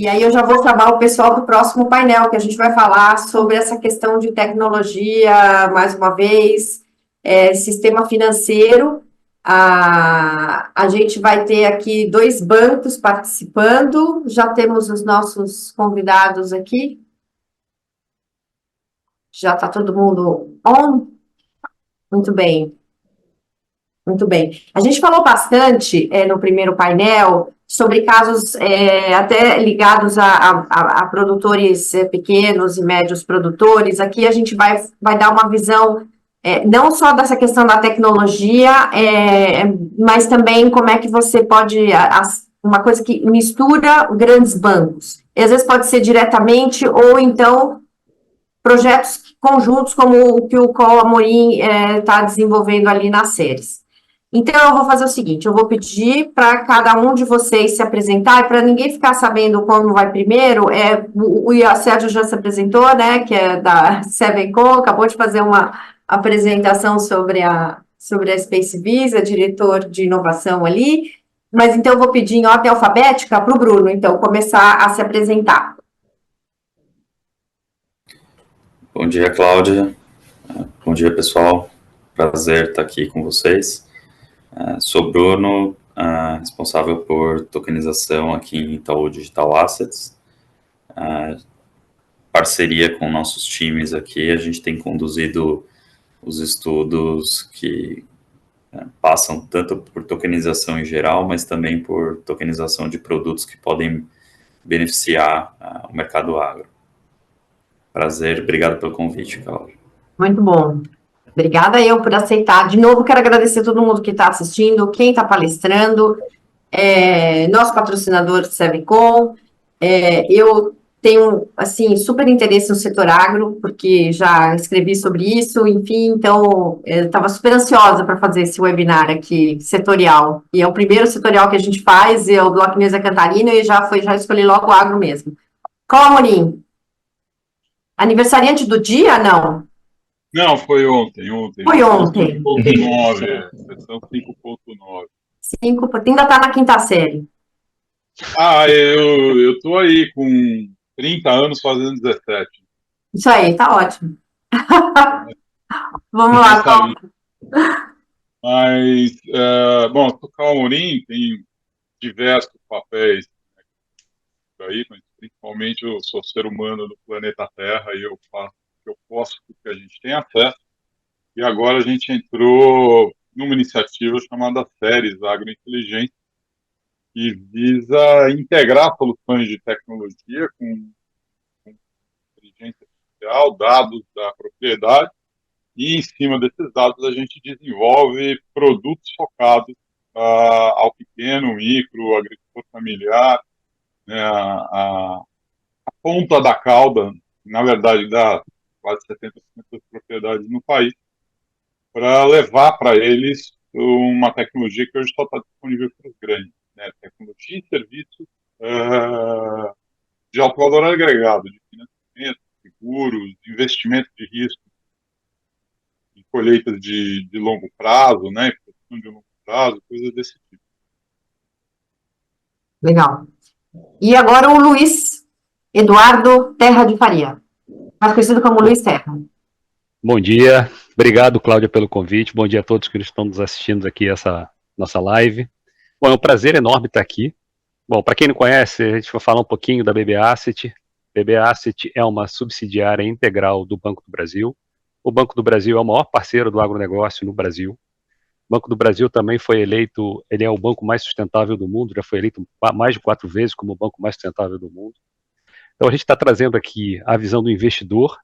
E aí eu já vou chamar o pessoal do próximo painel, que a gente vai falar sobre essa questão de tecnologia, mais uma vez, sistema financeiro. A gente vai ter aqui 2 bancos participando, já temos os nossos convidados aqui. Já está todo mundo on? Muito bem. Muito bem. A gente falou bastante no primeiro painel sobre casos até ligados a produtores pequenos e médios produtores. Aqui a gente vai dar uma visão não só dessa questão da tecnologia, mas também como é que você pode, uma coisa que mistura grandes bancos. E às vezes pode ser diretamente ou então projetos conjuntos como o que o Col Amorim está desenvolvendo ali nas séries. Então, eu vou fazer o seguinte, eu vou pedir para cada um de vocês se apresentar, e para ninguém ficar sabendo como vai primeiro, o Sérgio já se apresentou, né, que é da Sevencom, acabou de fazer uma apresentação sobre a Space Visa, diretor de inovação ali, mas então eu vou pedir em ordem alfabética para o Bruno, então, começar a se apresentar. Bom dia, Cláudia. Bom dia, pessoal. Prazer estar aqui com vocês. Sou Bruno, responsável por tokenização aqui em Itaú Digital Assets. Parceria com nossos times aqui, a gente tem conduzido os estudos que passam tanto por tokenização em geral, mas também por tokenização de produtos que podem beneficiar o mercado agro. Prazer, obrigado pelo convite, Cláudia. Muito bom. Obrigada eu por aceitar. De novo, quero agradecer a todo mundo que está assistindo, quem está palestrando, nosso patrocinador Sevencom. Eu tenho, assim, super interesse no setor agro, porque já escrevi sobre isso, enfim, então, eu estava super ansiosa para fazer esse webinar aqui, setorial. E é o primeiro setorial que a gente faz, é o Bloco Nesa Cantarina, e já escolhi logo o agro mesmo. Qual, Amorim? Aniversariante do dia, não? Não, foi ontem. Foi ontem. 5.9, versão 5.9. Ainda está na quinta série. Eu tô aí com 30 anos fazendo 17. Isso aí, tá ótimo. Vamos lá, Cláudio. Mas, bom, tocar o Amorim tem diversos papéis aí, mas principalmente eu sou ser humano do planeta Terra e eu faço o que eu posso porque a gente tem acesso. E agora a gente entrou numa iniciativa chamada Séries Agrointeligência, que visa integrar soluções de tecnologia com inteligência artificial, dados da propriedade, e em cima desses dados a gente desenvolve produtos focados ao pequeno, micro, agricultor familiar, né, a ponta da cauda, na verdade, dá quase 70% das propriedades no país, para levar para eles uma tecnologia que hoje só está disponível para os grandes, né? Tecnologia e serviços de alto valor agregado, de financiamento, seguros, investimento de risco, em colheitas de longo prazo, né? Produção de longo prazo, coisas desse tipo. Legal. E agora o Luiz Eduardo Terra de Faria, mais conhecido como Luiz Terra. Bom dia, obrigado, Cláudia, pelo convite. Bom dia a todos que estão nos assistindo aqui essa nossa live. Bom, é um prazer enorme estar aqui. Bom, para quem não conhece, a gente vai falar um pouquinho da BB Asset. BB Asset é uma subsidiária integral do Banco do Brasil. O Banco do Brasil é o maior parceiro do agronegócio no Brasil. O Banco do Brasil também foi eleito, ele é o banco mais sustentável do mundo, já foi eleito mais de 4 vezes como o banco mais sustentável do mundo. Então a gente está trazendo aqui a visão do investidor,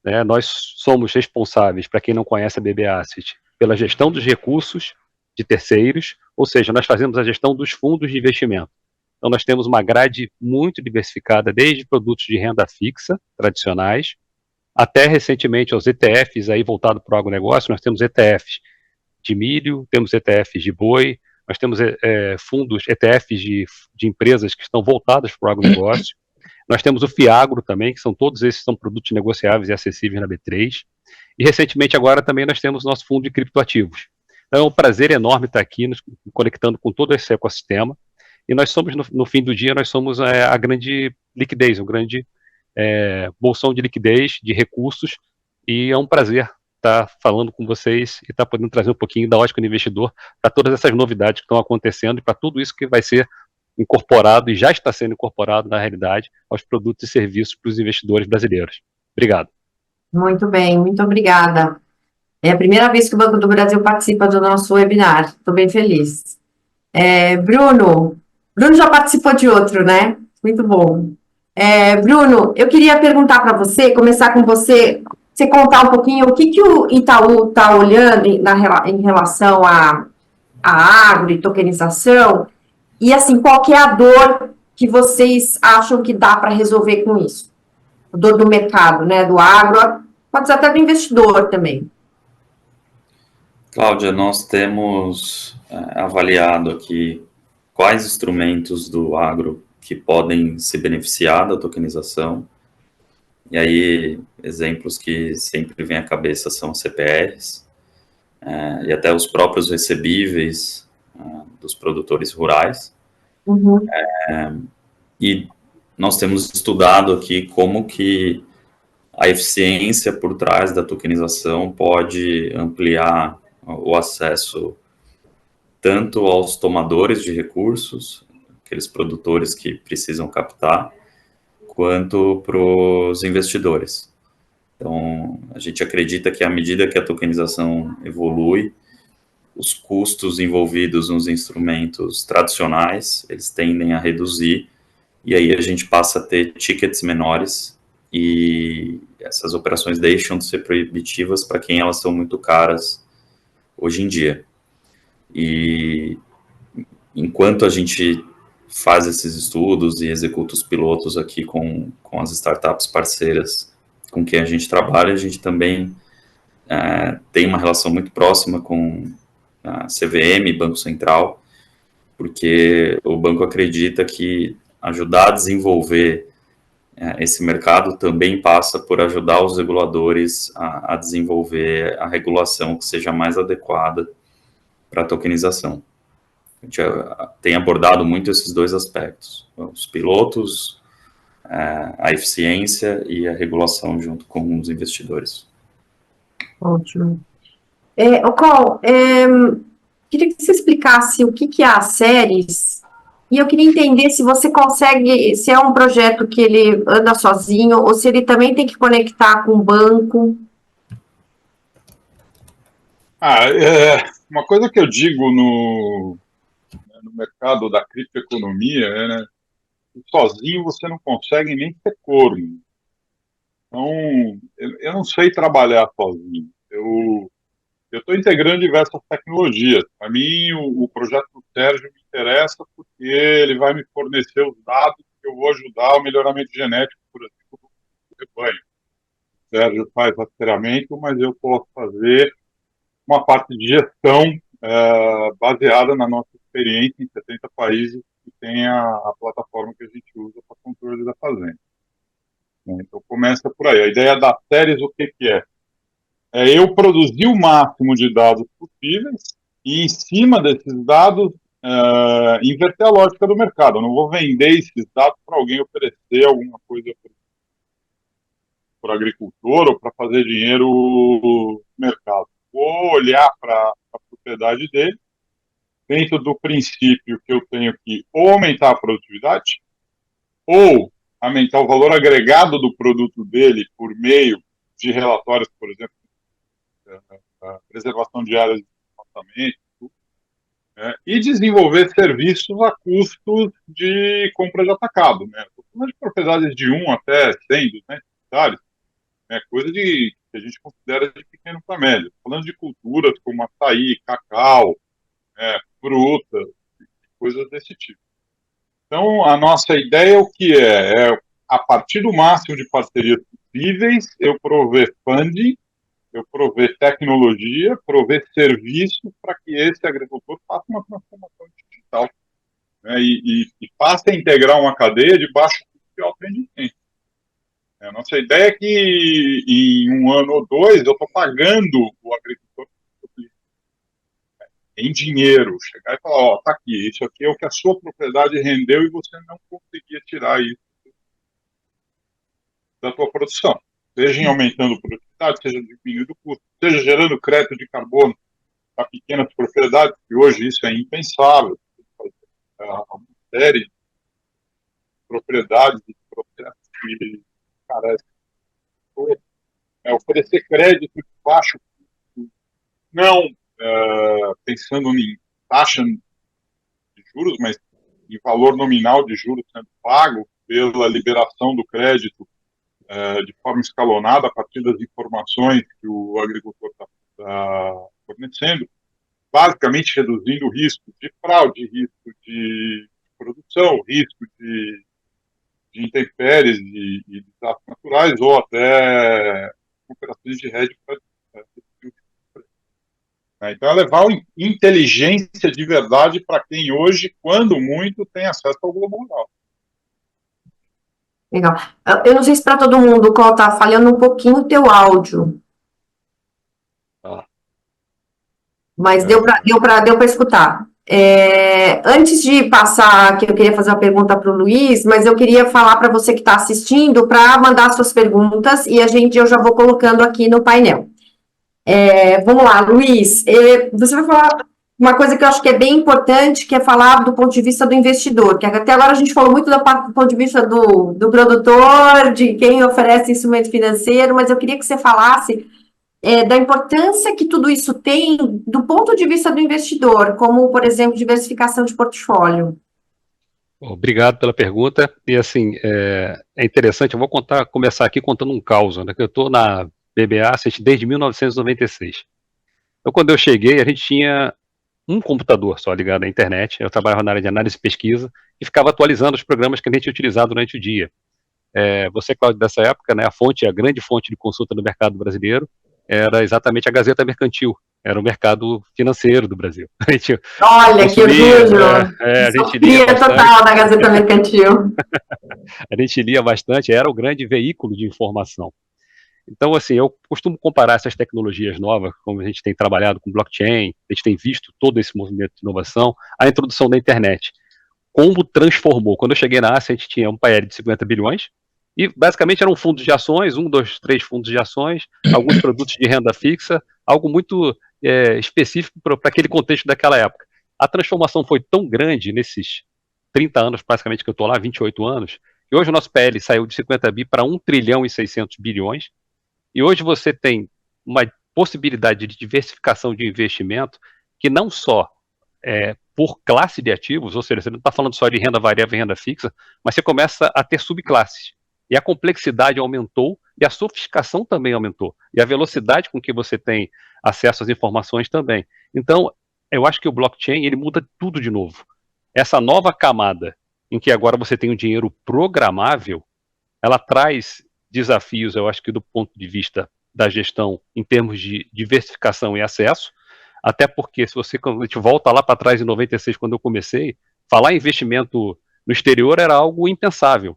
né? Nós somos responsáveis, para quem não conhece a BB Asset, pela gestão dos recursos de terceiros, ou seja, nós fazemos a gestão dos fundos de investimento. Então nós temos uma grade muito diversificada, desde produtos de renda fixa, tradicionais, até recentemente aos ETFs aí voltado para o agronegócio. Nós temos ETFs de milho, temos ETFs de boi, nós temos fundos, ETFs de empresas que estão voltadas para o agronegócio. Nós temos o FIAGRO também, que todos esses são produtos negociáveis e acessíveis na B3. E recentemente agora também nós temos o nosso fundo de criptoativos. Então é um prazer enorme estar aqui nos conectando com todo esse ecossistema. e nós somos, no fim do dia, nós somos a grande liquidez, o grande bolsão de liquidez, de recursos, e é um prazer estar falando com vocês e estar podendo trazer um pouquinho da ótica do investidor para todas essas novidades que estão acontecendo e para tudo isso que vai ser incorporado e já está sendo incorporado, na realidade, aos produtos e serviços para os investidores brasileiros. Obrigado. Muito bem, muito obrigada. É a primeira vez que o Banco do Brasil participa do nosso webinar. Estou bem feliz. Bruno já participou de outro, né? Muito bom. Bruno, eu queria perguntar para você, começar com você, você contar um pouquinho o que o Itaú está olhando em relação à agro e tokenização, e assim, qual que é a dor que vocês acham que dá para resolver com isso? A dor do mercado, né? Do agro, pode ser até do investidor também. Cláudia, nós temos avaliado aqui quais instrumentos do agro que podem se beneficiar da tokenização. E aí, exemplos que sempre vêm à cabeça são CPRs, e até os próprios recebíveis dos produtores rurais. Uhum. E nós temos estudado aqui como que a eficiência por trás da tokenização pode ampliar o acesso tanto aos tomadores de recursos, aqueles produtores que precisam captar, quanto para os investidores. Então, a gente acredita que à medida que a tokenização evolui, os custos envolvidos nos instrumentos tradicionais, eles tendem a reduzir, e aí a gente passa a ter tickets menores, e essas operações deixam de ser proibitivas para quem elas são muito caras hoje em dia. E enquanto a gente faz esses estudos e executa os pilotos aqui com as startups parceiras com quem a gente trabalha, a gente também tem uma relação muito próxima com a CVM, Banco Central, porque o banco acredita que ajudar a desenvolver esse mercado também passa por ajudar os reguladores a desenvolver a regulação que seja mais adequada para a tokenização. A gente tem abordado muito esses dois aspectos, os pilotos, a eficiência e a regulação junto com os investidores. Ótimo. Col, queria que você explicasse o que é a Ceres, e eu queria entender se você consegue, se é um projeto que ele anda sozinho, ou se ele também tem que conectar com o banco. Uma coisa que eu digo no mercado da criptoeconomia né, sozinho você não consegue nem ser corno. Então, eu não sei trabalhar sozinho. Eu estou integrando diversas tecnologias. Para mim, o projeto do Sérgio me interessa porque ele vai me fornecer os dados que eu vou ajudar o melhoramento genético, por exemplo, do rebanho. O Sérgio faz rastreamento, mas eu posso fazer uma parte de gestão baseada na nossa experiência em 70 países que tem a plataforma que a gente usa para controle da fazenda. Então, começa por aí. A ideia da Ceres, o que é? É eu produzir o máximo de dados possíveis e, em cima desses dados, inverter a lógica do mercado. Eu não vou vender esses dados para alguém oferecer alguma coisa para o agricultor ou para fazer dinheiro no mercado. Vou olhar para a propriedade dele, dentro do princípio que eu tenho que ou aumentar a produtividade, ou aumentar o valor agregado do produto dele por meio de relatórios, por exemplo, a preservação de áreas de desmatamento, e desenvolver serviços a custos de compra de atacado. Estou falando de propriedades de 1 até 100, 200 hectares, coisa que a gente considera de pequeno para médio. Estou falando de culturas como açaí, cacau, frutas, coisas desse tipo. Então, a nossa ideia é o que é a partir do máximo de parcerias possíveis, eu prover funding, eu prover tecnologia, prover serviço para que esse agricultor faça uma transformação digital e faça integrar uma cadeia de baixo custo e alto rendimento. A nossa ideia é que em 1 ano ou 2 eu estou pagando o agricultor em dinheiro, chegar e falar, ó, tá aqui, isso aqui é o que a sua propriedade rendeu e você não conseguia tirar isso da tua produção. Seja em aumentando a produtividade, seja diminuindo o custo, seja gerando crédito de carbono para pequenas propriedades, que hoje isso é impensável. Uma série de propriedades e processos que carecem. Oferecer crédito de baixo custo, não pensando em taxa de juros, mas em valor nominal de juros sendo pago pela liberação do crédito de forma escalonada a partir das informações que o agricultor está fornecendo, basicamente reduzindo o risco de fraude, risco de produção, risco de intempéries e desastres naturais, ou até operações de hedge. Então, é levar inteligência de verdade para quem hoje, quando muito, tem acesso ao globo rural. Legal. Eu não sei se para todo mundo, qual tá falhando um pouquinho o teu áudio. Mas deu para escutar. Antes de passar, que eu queria fazer uma pergunta para o Luiz, mas eu queria falar para você que está assistindo para mandar suas perguntas e eu já vou colocando aqui no painel. Vamos lá, Luiz, você vai falar uma coisa que eu acho que é bem importante, que é falar do ponto de vista do investidor, que até agora a gente falou muito do ponto de vista do produtor, de quem oferece instrumento financeiro, mas eu queria que você falasse da importância que tudo isso tem do ponto de vista do investidor, como, por exemplo, diversificação de portfólio. Obrigado pela pergunta. E assim, é interessante, eu vou começar aqui contando um caos, né, que eu estou na BBA desde 1996. Então, quando eu cheguei, a gente tinha um computador só ligado à internet. Eu trabalhava na área de análise e pesquisa e ficava atualizando os programas que a gente ia utilizar durante o dia. Você, Cláudio, dessa época, né, a grande fonte de consulta do mercado brasileiro era exatamente a Gazeta Mercantil. Era o mercado financeiro do Brasil. Olha, que orgulho! A gente lia bastante. Total da Gazeta Mercantil. A gente lia bastante, era o grande veículo de informação. Então, assim, eu costumo comparar essas tecnologias novas, como a gente tem trabalhado com blockchain, a gente tem visto todo esse movimento de inovação, a introdução da internet. Como transformou? Quando eu cheguei na Ásia, a gente tinha um PL de 50 bilhões, e basicamente eram fundos de ações, 1, 2, 3 fundos de ações, alguns produtos de renda fixa, algo muito específico para aquele contexto daquela época. A transformação foi tão grande nesses 30 anos, basicamente, que eu estou lá, 28 anos, que hoje o nosso PL saiu de 50 bi para 1 trilhão e 600 bilhões, e hoje você tem uma possibilidade de diversificação de investimento que não só por classe de ativos, ou seja, você não está falando só de renda variável e renda fixa, mas você começa a ter subclasses. E a complexidade aumentou e a sofisticação também aumentou. E a velocidade com que você tem acesso às informações também. Então, eu acho que o blockchain, ele muda tudo de novo. Essa nova camada, em que agora você tem um dinheiro programável, ela traz desafios, eu acho que do ponto de vista da gestão, em termos de diversificação e acesso, até porque quando a gente volta lá para trás, em 96, quando eu comecei, falar em investimento no exterior era algo impensável.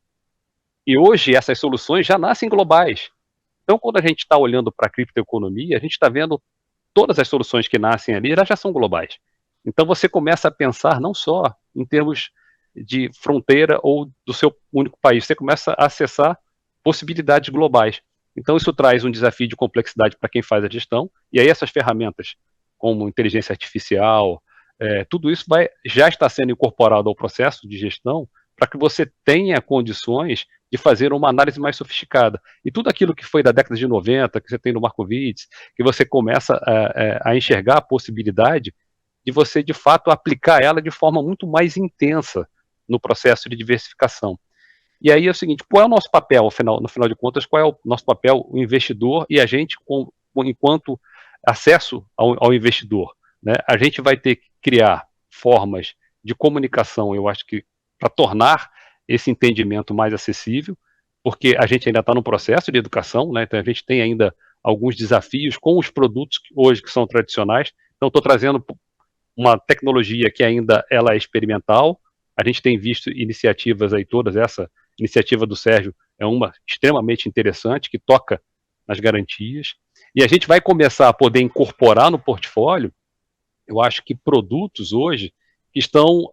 E hoje essas soluções já nascem globais. Então, quando a gente está olhando para a criptoeconomia, a gente está vendo todas as soluções que nascem ali, elas já são globais. Então, você começa a pensar não só em termos de fronteira ou do seu único país, você começa a acessar possibilidades globais. Então, isso traz um desafio de complexidade para quem faz a gestão, e aí essas ferramentas, como inteligência artificial, tudo isso já está sendo incorporado ao processo de gestão para que você tenha condições de fazer uma análise mais sofisticada. E tudo aquilo que foi da década de 90, que você tem no Markowitz, que você começa a enxergar a possibilidade de você, de fato, aplicar ela de forma muito mais intensa no processo de diversificação. E aí é o seguinte, qual é o nosso papel, no final de contas, qual é o nosso papel, o investidor e a gente, enquanto acesso ao investidor, né? A gente vai ter que criar formas de comunicação, eu acho que para tornar esse entendimento mais acessível, porque a gente ainda está no processo de educação, né? Então a gente tem ainda alguns desafios com os produtos que são tradicionais. Então estou trazendo uma tecnologia que ainda ela é experimental. A gente tem visto iniciativas aí todas, essa iniciativa do Sérgio é uma extremamente interessante, que toca nas garantias, e a gente vai começar a poder incorporar no portfólio eu acho que produtos hoje que estão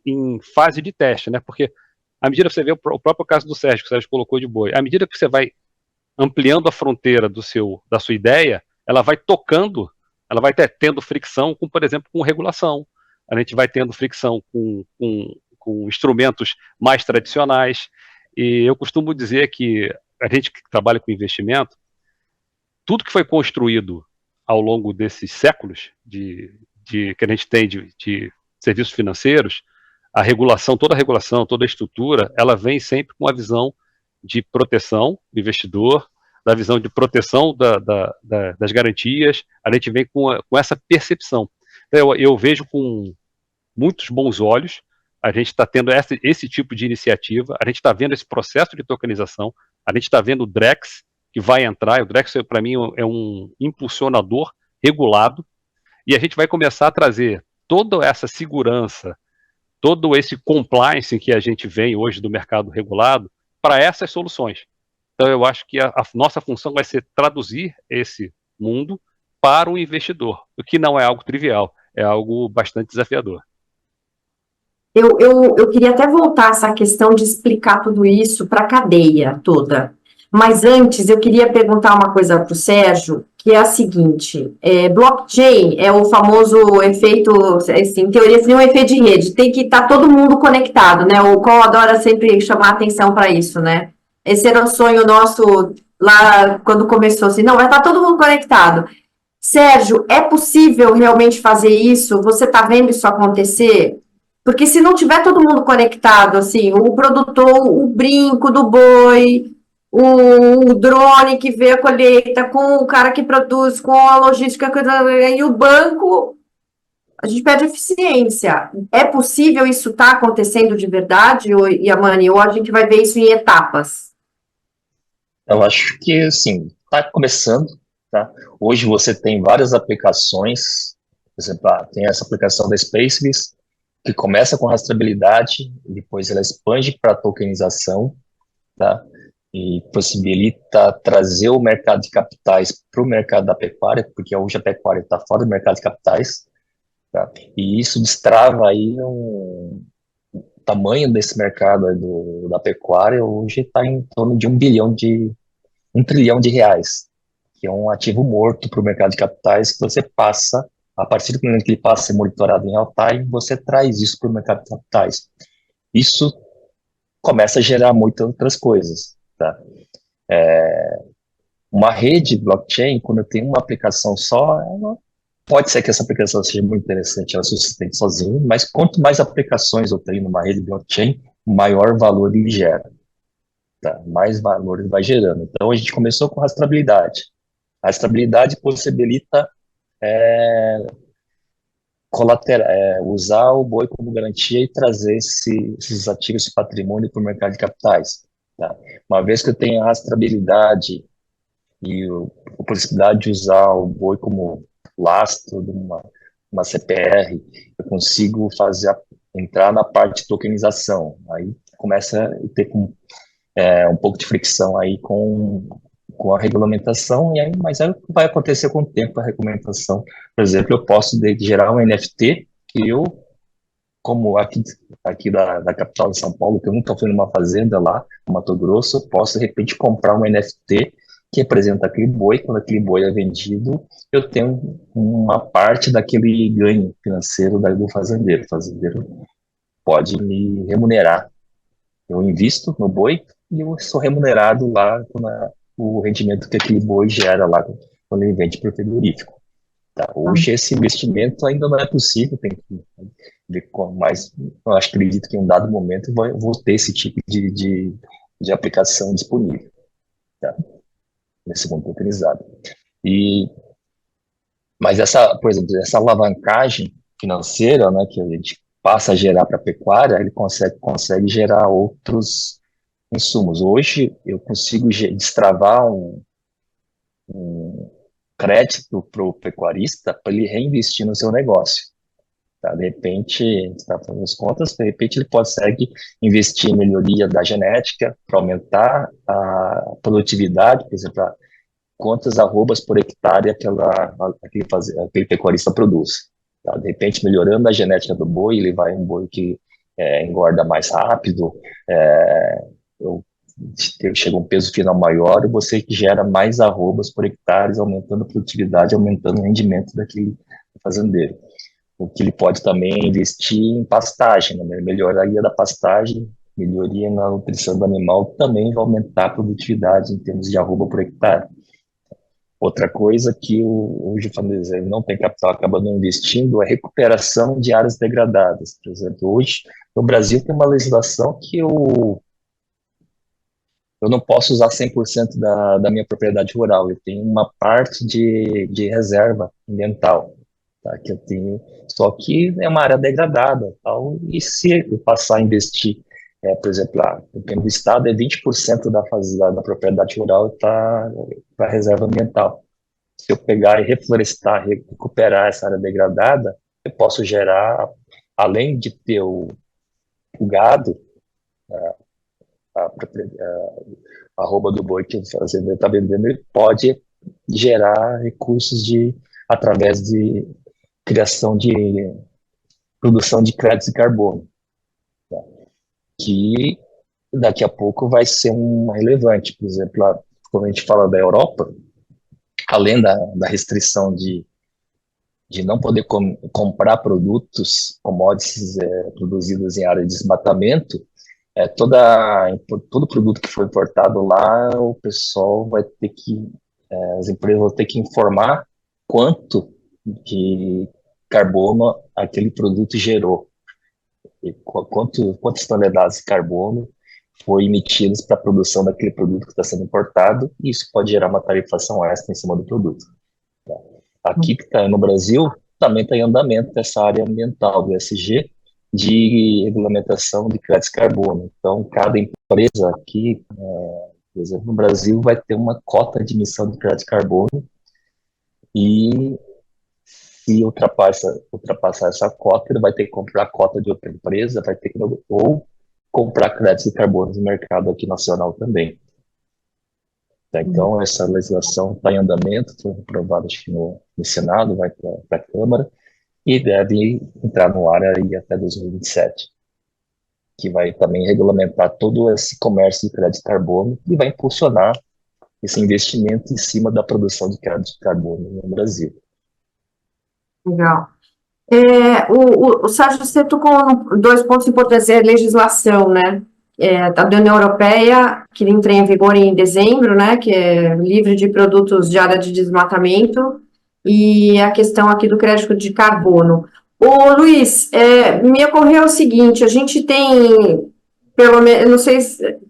em fase de teste, né? Porque à medida que você vê o próprio caso do Sérgio, que o Sérgio colocou de boi, à medida que você vai ampliando a fronteira da sua ideia, ela vai tocando, ela vai tendo fricção com, por exemplo, com regulação. A gente vai tendo fricção com instrumentos mais tradicionais. E eu costumo dizer que a gente que trabalha com investimento, tudo que foi construído ao longo desses séculos que a gente tem de serviços financeiros, toda a regulação, toda a estrutura, ela vem sempre com a visão de proteção do investidor, da visão de proteção das garantias, a gente vem com essa percepção. Então, eu vejo com muitos bons olhos, a gente está tendo esse tipo de iniciativa, a gente está vendo esse processo de tokenização, a gente está vendo o Drex, que vai entrar, o Drex, para mim, é um impulsionador regulado, e a gente vai começar a trazer toda essa segurança, todo esse compliance que a gente vem hoje do mercado regulado para essas soluções. Então, eu acho que a nossa função vai ser traduzir esse mundo para o investidor, o que não é algo trivial, é algo bastante desafiador. Eu queria até voltar a essa questão de explicar tudo isso para a cadeia toda. Mas antes, eu queria perguntar uma coisa para o Sérgio, que é a seguinte: blockchain é o famoso efeito, assim, em teoria seria um efeito de rede, tem que estar todo mundo conectado, né? O Cole adora sempre chamar atenção para isso, né? Esse era o sonho nosso lá quando começou, assim, não, vai estar todo mundo conectado. Sérgio, é possível realmente fazer isso? Você está vendo isso acontecer? Porque se não tiver todo mundo conectado, assim, o produtor, o brinco do boi, o drone que vê a colheita, com o cara que produz, com a logística, e o banco, a gente perde eficiência. É possível isso estar acontecendo de verdade, Yamani, ou a gente vai ver isso em etapas? Eu acho que, assim, está começando, tá? Hoje você tem várias aplicações, por exemplo, tem essa aplicação da Spaceless, que começa com rastreabilidade, depois ela expande para tokenização, tá? E possibilita trazer o mercado de capitais para o mercado da pecuária, porque hoje a pecuária está fora do mercado de capitais, tá? E isso destrava aí o tamanho desse mercado aí da pecuária, hoje está em torno de 1 trilhão de reais, que é um ativo morto para o mercado de capitais, que você passa, a partir do momento que ele passa a ser monitorado em real time, você traz isso para o mercado de capitais. Isso começa a gerar muitas outras coisas, tá? Uma rede blockchain, quando eu tenho uma aplicação só, pode ser que essa aplicação seja muito interessante, ela se sustente sozinha, mas quanto mais aplicações eu tenho numa rede blockchain, maior valor ele gera, tá? Mais valor ele vai gerando. Então, a gente começou com rastreabilidade. A rastreabilidade possibilita usar o boi como garantia e trazer esses ativos, esse patrimônio para o mercado de capitais, tá? Uma vez que eu tenho a rastreabilidade e a possibilidade de usar o boi como lastro de uma CPR, eu consigo entrar na parte de tokenização. Aí começa a ter um pouco de fricção aí com a regulamentação, mas é o que vai acontecer com o tempo, a regulamentação. Por exemplo, eu posso gerar um NFT que eu, como aqui da capital de São Paulo, que eu nunca fui numa fazenda lá, no Mato Grosso, eu posso, de repente, comprar um NFT que representa aquele boi. Quando aquele boi é vendido, eu tenho uma parte daquele ganho financeiro do fazendeiro. O fazendeiro pode me remunerar. Eu invisto no boi e eu sou remunerado lá o rendimento que aquele boi gera lá quando ele vende para o frigorífico. Tá? Hoje esse investimento ainda não é possível, tem que ver como, mas eu acredito que em um dado momento eu vou ter esse tipo de aplicação disponível, tá? Nesse mundo tokenizado. Mas por exemplo, essa alavancagem financeira, né, que a gente passa a gerar para a pecuária, ele consegue gerar outros insumos. Hoje eu consigo destravar um crédito para o pecuarista para ele reinvestir no seu negócio. Tá? De repente, a gente está fazendo as contas, de repente ele consegue investir em melhoria da genética para aumentar a produtividade, por exemplo, quantas arrobas por hectare aquele pecuarista produz. Tá? de repente melhorando a genética do boi, ele vai um boi que engorda mais rápido, chega a um peso final maior, e você gera mais arrobas por hectares, aumentando a produtividade, aumentando o rendimento daquele fazendeiro. O que ele pode também investir em pastagem, né? Melhoria da pastagem, melhoria na nutrição do animal, também vai aumentar a produtividade em termos de arroba por hectare. Outra coisa que hoje o fazendeiro não tem capital, acaba não investindo, é recuperação de áreas degradadas. Por exemplo, hoje no Brasil tem uma legislação que eu não posso usar 100% da minha propriedade rural, eu tenho uma parte de reserva ambiental, tá, que eu tenho, só que é uma área degradada, tal, e se eu passar a investir, por exemplo, o tempo do estado é 20% da propriedade rural está para reserva ambiental. Se eu pegar e reflorestar, recuperar essa área degradada, eu posso gerar, além de ter o gado, a arroba do boi que o fazendeiro está vendendo, ele pode gerar recursos através de criação de produção de créditos de carbono, tá? Que daqui a pouco vai ser relevante. Por exemplo, quando a gente fala da Europa, além da restrição de não poder comprar commodities produzidos em área de desmatamento, todo produto que for importado lá, o pessoal vai ter que, as empresas vão ter que informar quanto de carbono aquele produto gerou, e quantas toneladas de carbono foi emitidas para a produção daquele produto que está sendo importado, e isso pode gerar uma tarifação extra em cima do produto. Tá? Aqui no Brasil, também está em andamento essa área ambiental do ESG, de regulamentação de créditos de carbono. Então, cada empresa aqui, por exemplo, no Brasil, vai ter uma cota de emissão de crédito de carbono, e se ultrapassar essa cota, ele vai ter que comprar a cota de outra empresa, ou comprar créditos de carbono no mercado aqui nacional também. Então, essa legislação está em andamento, foi aprovada acho que no Senado, vai para a Câmara, e deve entrar no ar aí até 2027, que vai também regulamentar todo esse comércio de crédito de carbono e vai impulsionar esse investimento em cima da produção de crédito de carbono no Brasil. Legal. O Sérgio, você tocou em 2 pontos importantes, legislação, né? Da União Europeia, que entra em vigor em dezembro, né? Que é livre de produtos de área de desmatamento, e a questão aqui do crédito de carbono. Ô, Luiz, me ocorreu o seguinte, a gente tem, pelo menos, não sei,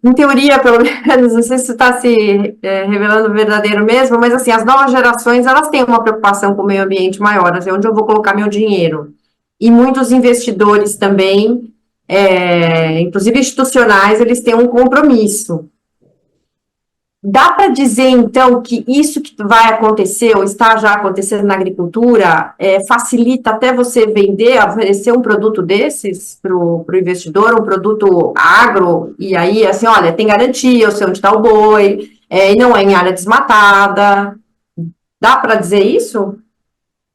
em teoria, pelo menos, não sei se está se revelando verdadeiro mesmo, mas assim, as novas gerações, elas têm uma preocupação com o meio ambiente maior, assim, onde eu vou colocar meu dinheiro. E muitos investidores também, inclusive institucionais, eles têm um compromisso. Dá para dizer, então, que isso que vai acontecer, ou está já acontecendo na agricultura, facilita até você vender, oferecer um produto desses para o investidor, um produto agro, e aí, assim, olha, tem garantia, eu sei onde está o boi, e não é em área desmatada. Dá para dizer isso?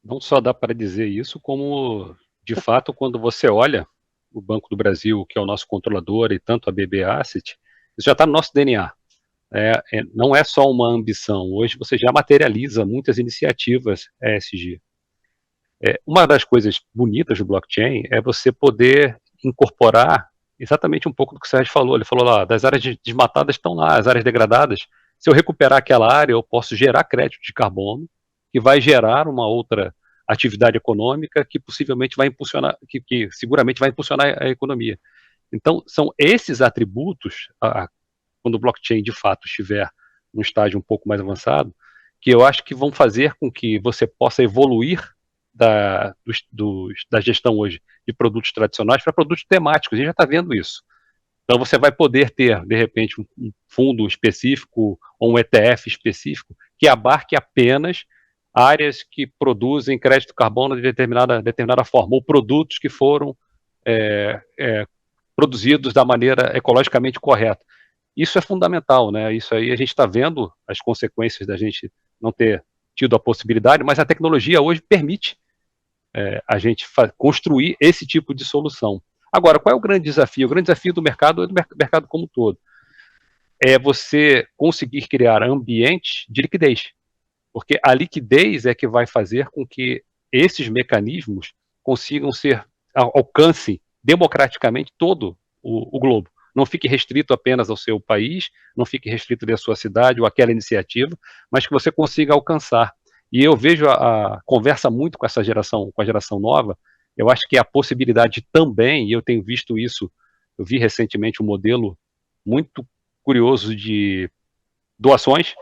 Não só dá para dizer isso, como, de fato, quando você olha o Banco do Brasil, que é o nosso controlador, e tanto a BB Asset, isso já está no nosso DNA. Não é só uma ambição, hoje você já materializa muitas iniciativas ESG. Uma das coisas bonitas do blockchain é você poder incorporar exatamente um pouco do que o Sérgio falou. Ele falou lá, das áreas desmatadas estão lá, as áreas degradadas. Se eu recuperar aquela área, eu posso gerar crédito de carbono, que vai gerar uma outra atividade econômica que possivelmente vai impulsionar, que seguramente vai impulsionar a economia. Então, são esses atributos, quando o blockchain de fato estiver num estágio um pouco mais avançado, que eu acho que vão fazer com que você possa evoluir da gestão hoje de produtos tradicionais para produtos temáticos. A gente já está vendo isso. Então você vai poder ter, de repente, um fundo específico ou um ETF específico que abarque apenas áreas que produzem crédito de carbono de determinada forma, ou produtos que foram produzidos da maneira ecologicamente correta. Isso é fundamental, né? Isso aí a gente está vendo as consequências da gente não ter tido a possibilidade, mas a tecnologia hoje permite a gente construir esse tipo de solução. Agora, qual é o grande desafio? O grande desafio do mercado é do mercado como um todo. É você conseguir criar ambientes de liquidez. Porque a liquidez é que vai fazer com que esses mecanismos consigam alcance democraticamente todo o globo. Não fique restrito apenas ao seu país, não fique restrito à sua cidade ou àquela iniciativa, mas que você consiga alcançar. E eu vejo a conversa muito com essa geração, com a geração nova. Eu acho que a possibilidade também, e eu tenho visto isso, eu vi recentemente um modelo muito curioso de doações,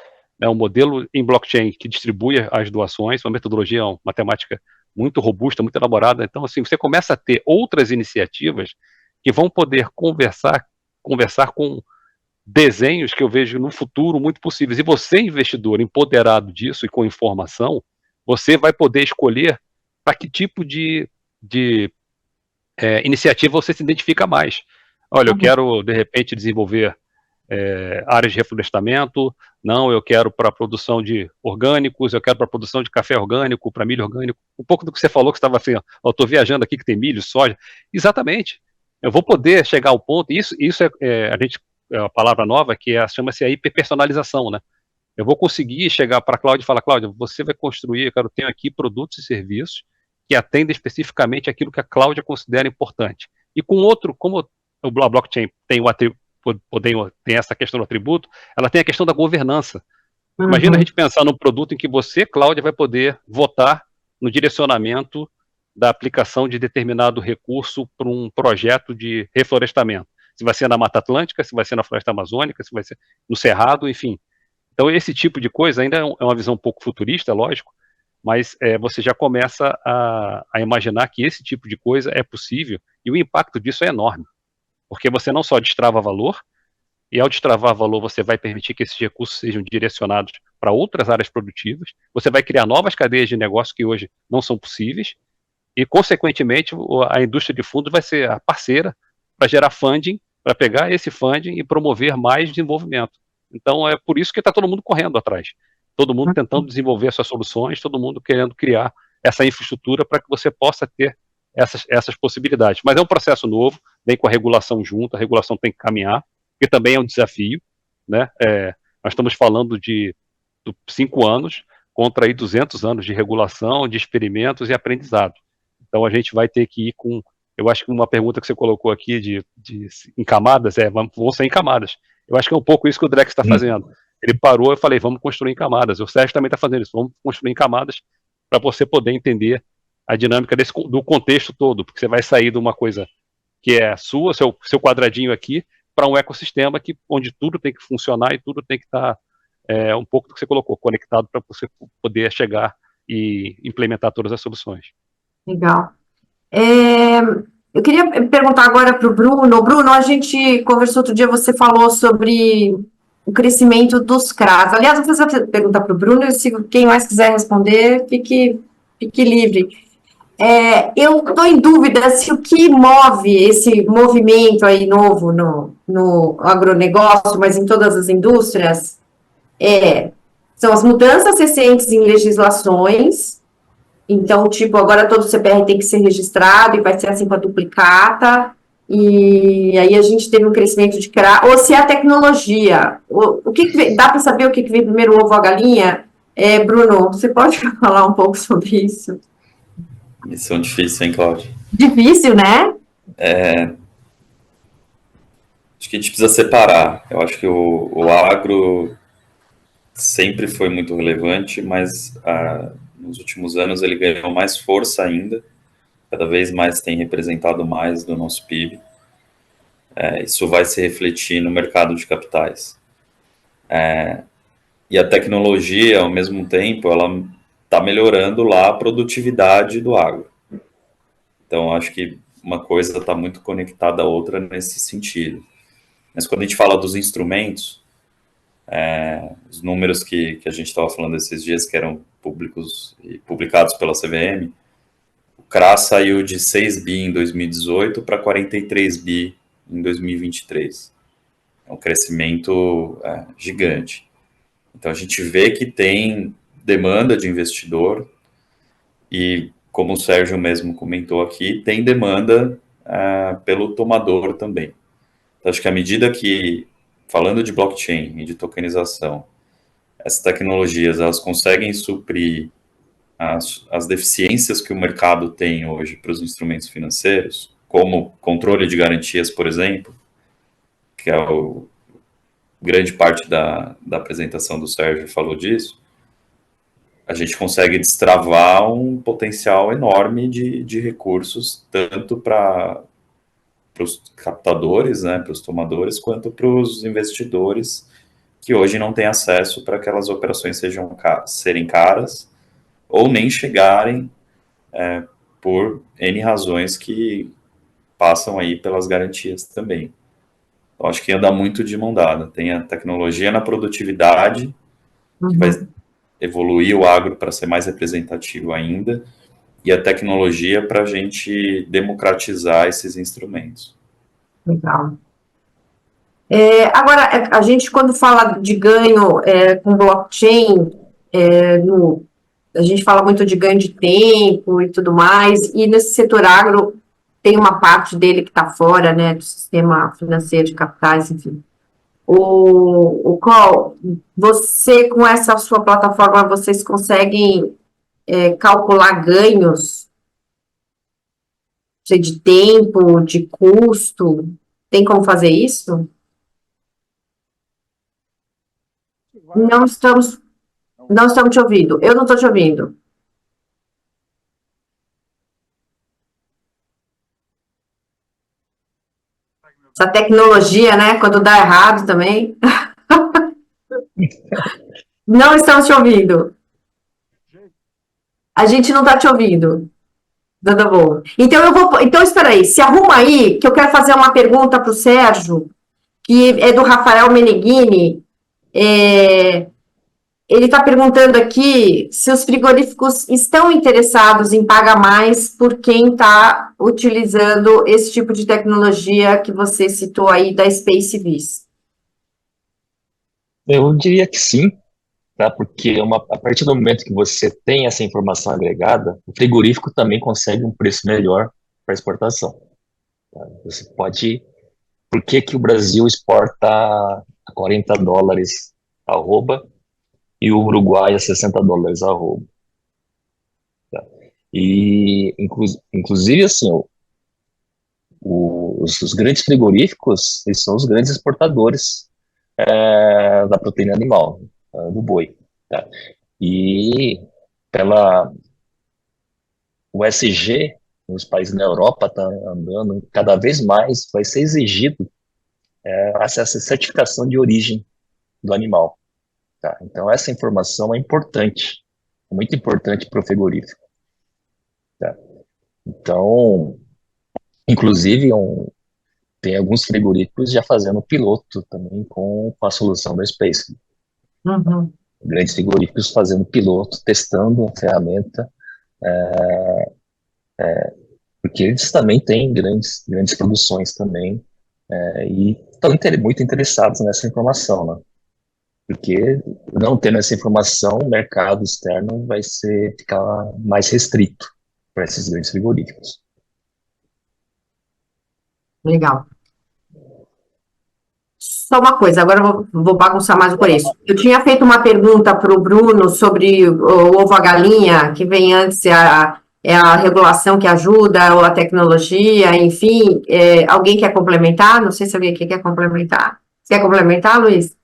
um modelo em blockchain que distribui as doações, uma metodologia, uma matemática muito robusta, muito elaborada. Então, assim, você começa a ter outras iniciativas que vão poder conversar com desenhos que eu vejo no futuro muito possíveis. E você, investidor empoderado disso e com informação, você vai poder escolher para que tipo de iniciativa você se identifica mais. Olha, eu quero, de repente, desenvolver áreas de reflorestamento, não, eu quero para produção de orgânicos, eu quero para produção de café orgânico, para milho orgânico, um pouco do que você falou, que estava assim, eu estou viajando aqui que tem milho, soja, exatamente, eu vou poder chegar ao ponto, isso a palavra nova, que chama-se a hiperpersonalização, né? Eu vou conseguir chegar para a Cláudia e falar, Cláudia, você vai construir, eu tenho aqui produtos e serviços que atendem especificamente aquilo que a Cláudia considera importante. E com outro, como o blockchain tem essa questão do atributo, ela tem a questão da governança. Imagina a gente pensar num produto em que você, Cláudia, vai poder votar no direcionamento da aplicação de determinado recurso para um projeto de reflorestamento. Se vai ser na Mata Atlântica, se vai ser na Floresta Amazônica, se vai ser no Cerrado, enfim. Então, esse tipo de coisa ainda é uma visão um pouco futurista, lógico, mas você já começa a imaginar que esse tipo de coisa é possível e o impacto disso é enorme. Porque você não só destrava valor, e ao destravar valor você vai permitir que esses recursos sejam direcionados para outras áreas produtivas, você vai criar novas cadeias de negócio que hoje não são possíveis, e, consequentemente, a indústria de fundos vai ser a parceira para gerar funding, para pegar esse funding e promover mais desenvolvimento. Então, é por isso que está todo mundo correndo atrás. Todo mundo tentando desenvolver essas soluções, todo mundo querendo criar essa infraestrutura para que você possa ter essas possibilidades. Mas é um processo novo, vem com a regulação junto, a regulação tem que caminhar, que também é um desafio, né? Nós estamos falando de 5 anos contra aí 200 anos de regulação, de experimentos e aprendizado. Então a gente vai ter que ir com, eu acho que uma pergunta que você colocou aqui em camadas, vão ser em camadas. Eu acho que é um pouco isso que o Drex está fazendo. Ele parou, eu falei, vamos construir em camadas. O Sérgio também está fazendo isso, vamos construir em camadas para você poder entender a dinâmica do contexto todo, porque você vai sair de uma coisa que é sua, seu quadradinho aqui, para um ecossistema onde tudo tem que funcionar e tudo tem que estar um pouco do que você colocou, conectado para você poder chegar e implementar todas as soluções. Legal. Eu queria perguntar agora para o Bruno. Bruno, a gente conversou outro dia, você falou sobre o crescimento dos CRAs. Aliás, vou fazer a pergunta para o Bruno, e se quem mais quiser responder, fique livre. Eu estou em dúvida se o que move esse movimento aí novo no agronegócio, mas em todas as indústrias, são as mudanças recentes em legislações. Então, tipo, agora todo CPR tem que ser registrado e vai ser assim com a duplicata, e aí a gente teve um crescimento de CRA, ou se é a tecnologia. O que dá para saber o que vem primeiro, o ovo ou a galinha? Bruno, você pode falar um pouco sobre isso? Missão difícil, hein, Cláudio? Difícil, né? Acho que a gente precisa separar. Eu acho que o agro sempre foi muito relevante, mas nos últimos anos ele ganhou mais força ainda. Cada vez mais tem representado mais do nosso PIB. Isso vai se refletir no mercado de capitais. E a tecnologia, ao mesmo tempo, ela está melhorando lá a produtividade do agro. Então, acho que uma coisa está muito conectada à outra nesse sentido. Mas quando a gente fala dos instrumentos, os números que a gente estava falando esses dias, que eram públicos e publicados pela CVM, o CRA saiu de 6 bi em 2018 para 43 bi em 2023. É um crescimento gigante. Então, a gente vê que tem demanda de investidor e como o Sérgio mesmo comentou aqui, tem demanda pelo tomador também. Então, acho que à medida que, falando de blockchain e de tokenização, essas tecnologias elas conseguem suprir as deficiências que o mercado tem hoje para os instrumentos financeiros, como controle de garantias, por exemplo, que é grande parte da apresentação do Sérgio falou disso, a gente consegue destravar um potencial enorme de recursos, tanto para os captadores, né, para os tomadores, quanto para os investidores que hoje não têm acesso para que aquelas operações serem caras ou nem chegarem por N razões que passam aí pelas garantias também. Eu acho que anda muito de mão dada. Tem a tecnologia na produtividade, que vai evoluir o agro para ser mais representativo ainda, e a tecnologia para a gente democratizar esses instrumentos. Legal. Agora, a gente, quando fala de ganho com blockchain, a gente fala muito de ganho de tempo e tudo mais, e nesse setor agro tem uma parte dele que está fora, né, do sistema financeiro de capitais, enfim. O Col, você, com essa sua plataforma, vocês conseguem calcular ganhos de tempo, de custo? Tem como fazer isso? Não estamos te ouvindo. Eu não estou te ouvindo. Essa tecnologia, né? Quando dá errado também. Não estamos te ouvindo. A gente não está te ouvindo. Tá bom. Então, espera aí. Se arruma aí, que eu quero fazer uma pergunta para o Sérgio, que é do Rafael Meneghini. Ele está perguntando aqui se os frigoríficos estão interessados em pagar mais por quem está utilizando esse tipo de tecnologia que você citou aí da SpaceVis. Eu diria que sim, tá? Porque a partir do momento que você tem essa informação agregada, o frigorífico também consegue um preço melhor para exportação. Tá? Você pode... Por que que o Brasil exporta a $40 arroba e o Uruguai a $60 arroba? Tá? E, inclusive, assim, os grandes frigoríficos, eles são os grandes exportadores da proteína animal, do boi. Tá? E pela USG, nos países na Europa, está andando, cada vez mais vai ser exigido essa certificação de origem do animal. Tá? Então, essa informação é importante, muito importante para o frigorífico. Tá? Então, inclusive, tem alguns frigoríficos já fazendo piloto também com a solução da Space. Uhum. Grandes frigoríficos fazendo piloto, testando a ferramenta, porque eles também têm grandes produções também, e estão muito interessados nessa informação, né? Porque não tendo essa informação, o mercado externo vai ficar mais restrito para esses grandes frigoríficos. Legal. Só uma coisa, agora eu vou bagunçar mais o preço. Eu tinha feito uma pergunta para o Bruno sobre o ovo a galinha, que vem antes, é a regulação que ajuda, ou a tecnologia, enfim. Alguém quer complementar? Não sei se alguém quer complementar. Você quer complementar, Luiz?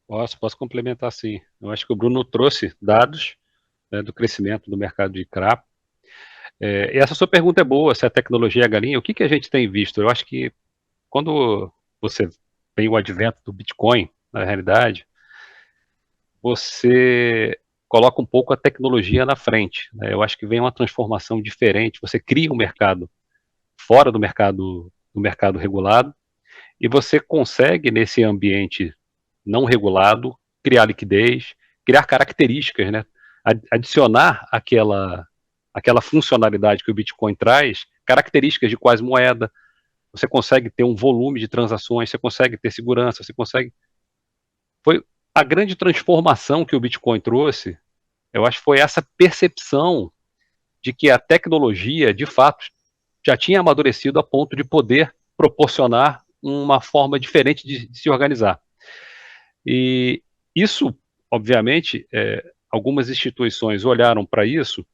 Posso complementar, sim. Eu acho que o Bruno trouxe dados, né, do crescimento do mercado de CRA. E essa sua pergunta é boa, se a tecnologia é a galinha. O que a gente tem visto? Eu acho que quando você tem o advento do Bitcoin, na realidade, você coloca um pouco a tecnologia na frente, né? Eu acho que vem uma transformação diferente. Você cria um mercado fora do mercado regulado, e você consegue, nesse ambiente não regulado, criar liquidez, criar características, né? Adicionar aquela funcionalidade que o Bitcoin traz, características de quase moeda. Você consegue ter um volume de transações, você consegue ter segurança, você consegue... Foi a grande transformação que o Bitcoin trouxe, eu acho que foi essa percepção de que a tecnologia, de fato, já tinha amadurecido a ponto de poder proporcionar uma forma diferente de se organizar. E isso, obviamente, algumas instituições olharam para isso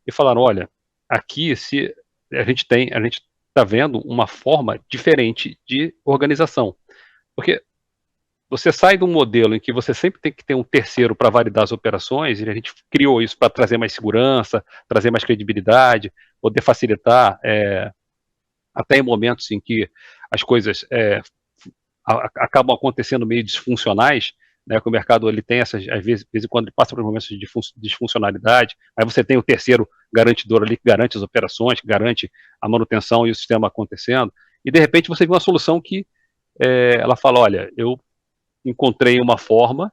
e falaram, olha, aqui se a gente está vendo uma forma diferente de organização. Porque você sai de um modelo em que você sempre tem que ter um terceiro para validar as operações, e a gente criou isso para trazer mais segurança, trazer mais credibilidade, poder facilitar, até em momentos em que as coisas acabam acontecendo meio disfuncionais, né, que o mercado ele tem essas, às vezes, de vez em quando ele passa por momentos de disfuncionalidade, aí você tem o terceiro garantidor ali que garante as operações, que garante a manutenção e o sistema acontecendo, e de repente você vê uma solução que ela fala, olha, eu encontrei uma forma,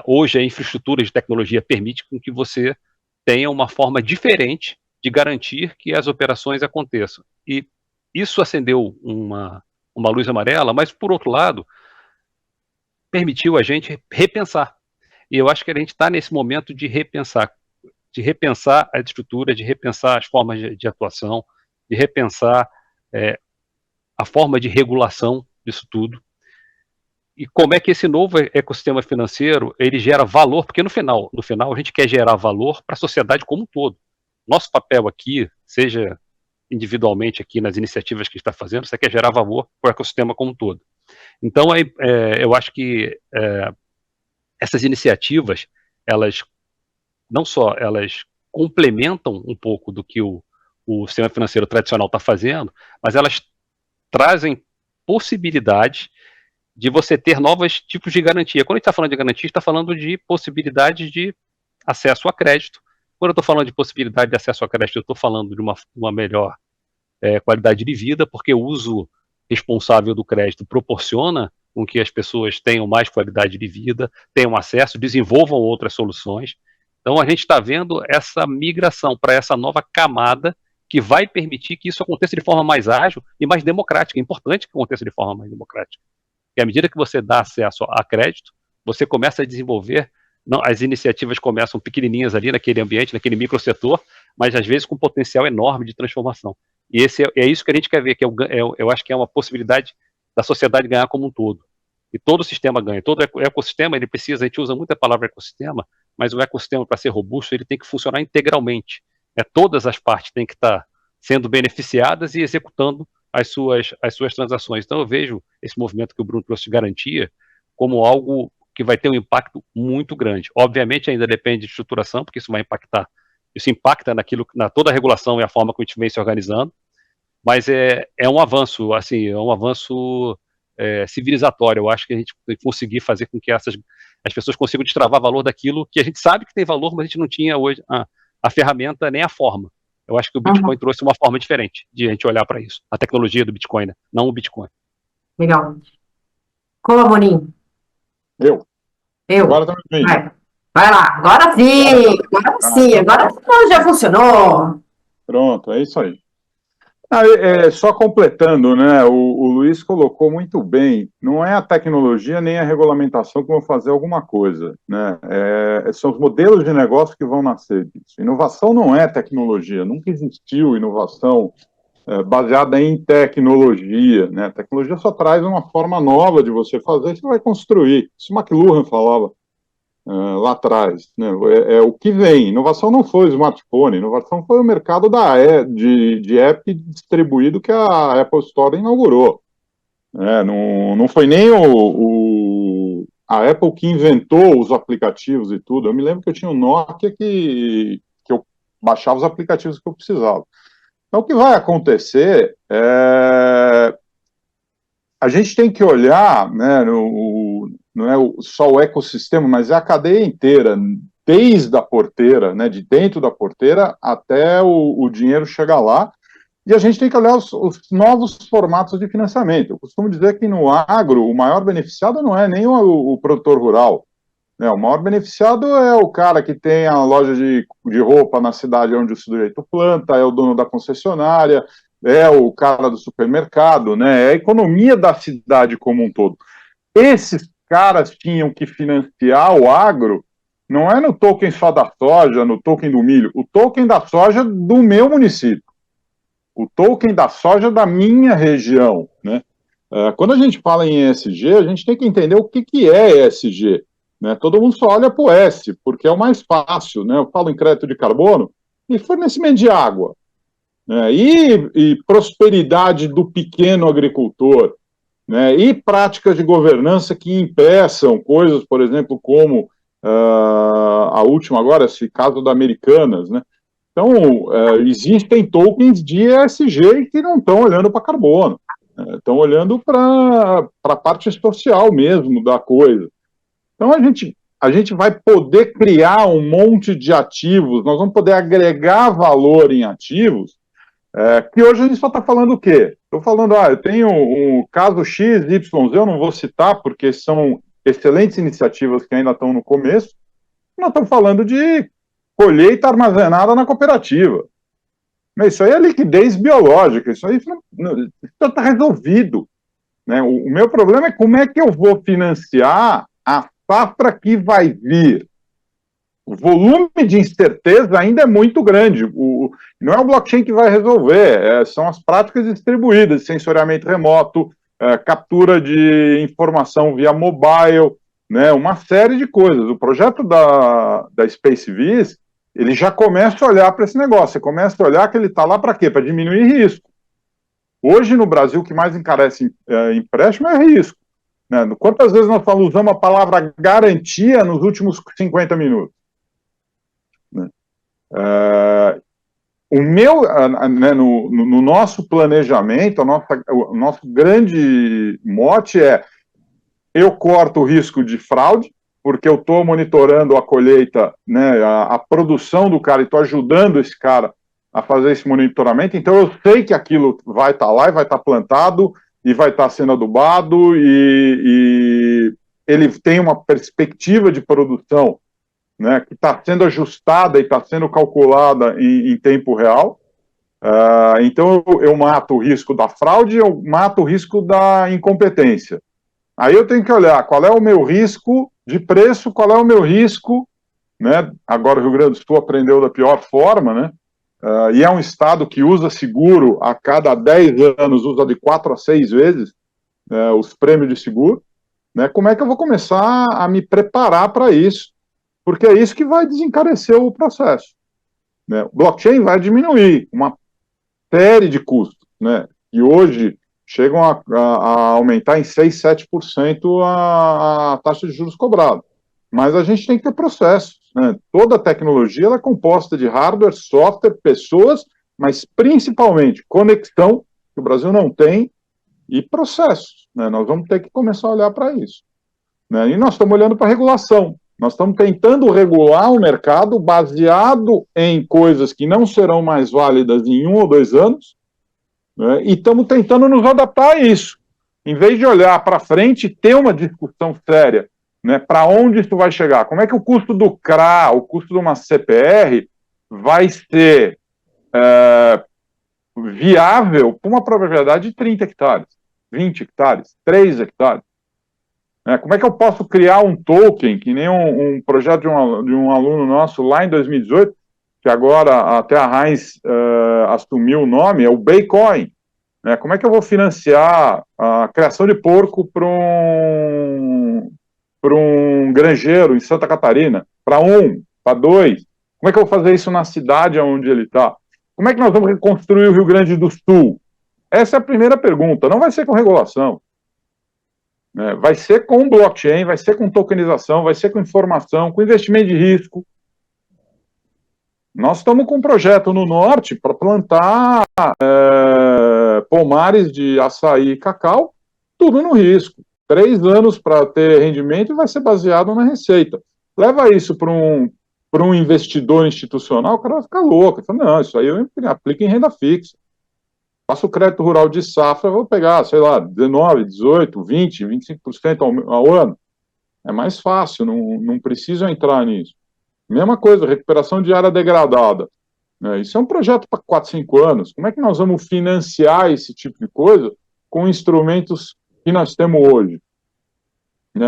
hoje a infraestrutura de tecnologia permite com que você tenha uma forma diferente de garantir que as operações aconteçam. E isso acendeu uma luz amarela, mas, por outro lado, permitiu a gente repensar. E eu acho que a gente está nesse momento de repensar a estrutura, de repensar as formas de atuação, de repensar a forma de regulação disso tudo. E como é que esse novo ecossistema financeiro, ele gera valor, porque no final a gente quer gerar valor para a sociedade como um todo. Nosso papel aqui, seja individualmente aqui nas iniciativas que a gente está fazendo, você quer gerar valor para o ecossistema como um todo. Então, eu acho que essas iniciativas, elas não só elas complementam um pouco do que o sistema financeiro tradicional está fazendo, mas elas trazem possibilidades de você ter novos tipos de garantia. Quando a gente está falando de garantia, está falando de possibilidades de acesso a crédito. Quando eu estou falando de possibilidade de acesso a crédito, eu estou falando de uma melhor qualidade de vida, porque o uso responsável do crédito proporciona com que as pessoas tenham mais qualidade de vida, tenham acesso, desenvolvam outras soluções. Então a gente está vendo essa migração para essa nova camada que vai permitir que isso aconteça de forma mais ágil e mais democrática. É importante que aconteça de forma mais democrática. Porque à medida que você dá acesso a crédito, você começa a desenvolver, as iniciativas começam pequenininhas ali naquele ambiente, naquele microsetor, mas às vezes com potencial enorme de transformação. E é isso que a gente quer ver, que eu acho que é uma possibilidade da sociedade ganhar como um todo. E todo o sistema ganha. Todo ecossistema, ele precisa, a gente usa muito a palavra ecossistema, mas o ecossistema, para ser robusto, ele tem que funcionar integralmente. Todas as partes têm que estar sendo beneficiadas e executando as suas transações. Então eu vejo esse movimento que o Bruno trouxe de garantia como algo que vai ter um impacto muito grande. Obviamente ainda depende de estruturação, porque isso vai impactar, isso impacta na toda a regulação e a forma como a gente vem se organizando, mas é um avanço, assim, civilizatório. Eu acho que a gente tem que conseguir fazer com que as pessoas consigam destravar valor daquilo que a gente sabe que tem valor, mas a gente não tinha hoje a ferramenta nem a forma. Eu acho que o Bitcoin trouxe uma forma diferente de a gente olhar para isso. A tecnologia do Bitcoin, né? Não o Bitcoin. Legal. Como, Amorim? Eu. Agora tá me vendo. Vai lá. Agora sim. Agora já funcionou. Pronto, é isso aí. Só completando, né, o Luiz colocou muito bem, não é a tecnologia nem a regulamentação que vão fazer alguma coisa, né, são os modelos de negócio que vão nascer disso. Inovação não é tecnologia, nunca existiu inovação baseada em tecnologia, né, a tecnologia só traz uma forma nova de você fazer, você vai construir, isso McLuhan falava lá atrás, né? O que vem. Inovação não foi o smartphone, inovação foi o mercado de app distribuído que a Apple Store inaugurou. Não foi nem a Apple que inventou os aplicativos e tudo. Eu me lembro que eu tinha um Nokia que eu baixava os aplicativos que eu precisava. Então, o que vai acontecer a gente tem que olhar, né, não é só o ecossistema, mas é a cadeia inteira, desde a porteira, né, de dentro da porteira até o dinheiro chegar lá, e a gente tem que olhar os novos formatos de financiamento. Eu costumo dizer que no agro, o maior beneficiado não é nem o produtor rural, né, o maior beneficiado é o cara que tem a loja de roupa na cidade onde o sujeito planta, é o dono da concessionária, é o cara do supermercado, né, é a economia da cidade como um todo. Esses caras tinham que financiar o agro não é no token só da soja, no token do milho, o token da soja do meu município, o token da soja da minha região, né? Quando a gente fala em ESG, a gente tem que entender o que é ESG, né? Todo mundo só olha para o S, porque é o mais fácil, né? Eu falo em crédito de carbono e fornecimento de água, né? E prosperidade do pequeno agricultor, né? E práticas de governança que impeçam coisas, por exemplo, como a última agora, esse caso da Americanas, né? Então, existem tokens de ESG que não estão olhando para carbono, estão olhando para a parte social mesmo da coisa. Então, a gente vai poder criar um monte de ativos, nós vamos poder agregar valor em ativos, que hoje a gente só está falando o quê? Estou falando, eu tenho um caso X, Y, eu não vou citar, porque são excelentes iniciativas que ainda estão no começo. Nós estamos falando de colheita armazenada na cooperativa. Isso aí é liquidez biológica, isso aí está resolvido, né? O meu problema é como é que eu vou financiar a safra que vai vir. O volume de incerteza ainda é muito grande. Não é o blockchain que vai resolver, são as práticas distribuídas, sensoriamento remoto, captura de informação via mobile, né, uma série de coisas. O projeto da SpaceVis, ele já começa a olhar para esse negócio. Você começa a olhar que ele está lá para quê? Para diminuir risco. Hoje, no Brasil, o que mais encarece empréstimo é risco, né? Quantas vezes nós usamos a palavra garantia nos últimos 50 minutos? Né, no nosso planejamento, o nosso grande mote é: eu corto o risco de fraude, porque eu estou monitorando a colheita, né, a produção do cara, e estou ajudando esse cara a fazer esse monitoramento, então eu sei que aquilo vai estar lá e vai estar plantado e vai estar sendo adubado e ele tem uma perspectiva de produção, né, que está sendo ajustada e está sendo calculada em tempo real. Então eu mato o risco da fraude, eu mato o risco da incompetência. Aí eu tenho que olhar qual é o meu risco de preço, qual é o meu risco, né? Agora o Rio Grande do Sul aprendeu da pior forma, né? E é um estado que usa seguro a cada 10 anos, usa de 4 a 6 vezes os prêmios de seguro, né? Como é que eu vou começar a me preparar para isso? Porque é isso que vai desencarecer o processo, né? O blockchain vai diminuir uma série de custos, né? E hoje chegam a aumentar em 6, 7% a taxa de juros cobrada. Mas a gente tem que ter processos, né? Toda a tecnologia ela é composta de hardware, software, pessoas, mas principalmente conexão, que o Brasil não tem, e processos, né? Nós vamos ter que começar a olhar para isso, né? E nós estamos olhando para a regulação. Nós estamos tentando regular o mercado baseado em coisas que não serão mais válidas em 1 ou 2 anos, né? E estamos tentando nos adaptar a isso. Em vez de olhar para frente e ter uma discussão séria, né, para onde isso vai chegar? Como é que o custo do CRA, o custo de uma CPR, vai ser viável para uma propriedade de 30 hectares, 20 hectares, 3 hectares? Como é que eu posso criar um token, que nem um projeto de um aluno nosso lá em 2018, que agora até a Heinz assumiu o nome, é o Baycoin. Como é que eu vou financiar a criação de porco para um granjeiro em Santa Catarina? Para 1, para 2? Como é que eu vou fazer isso na cidade onde ele está? Como é que nós vamos reconstruir o Rio Grande do Sul? Essa é a primeira pergunta. Não vai ser com regulação. Vai ser com blockchain, vai ser com tokenização, vai ser com informação, com investimento de risco. Nós estamos com um projeto no norte para plantar pomares de açaí e cacau, tudo no risco. 3 anos para ter rendimento e vai ser baseado na receita. Leva isso para um investidor institucional, o cara vai ficar louco. Fala, não, isso aí eu aplico em renda fixa. Faço crédito rural de safra, vou pegar, sei lá, 19%, 18%, 20%, 25% ao ano. É mais fácil, não preciso entrar nisso. Mesma coisa, recuperação de área degradada. Isso é um projeto para 4, 5 anos. Como é que nós vamos financiar esse tipo de coisa com instrumentos que nós temos hoje?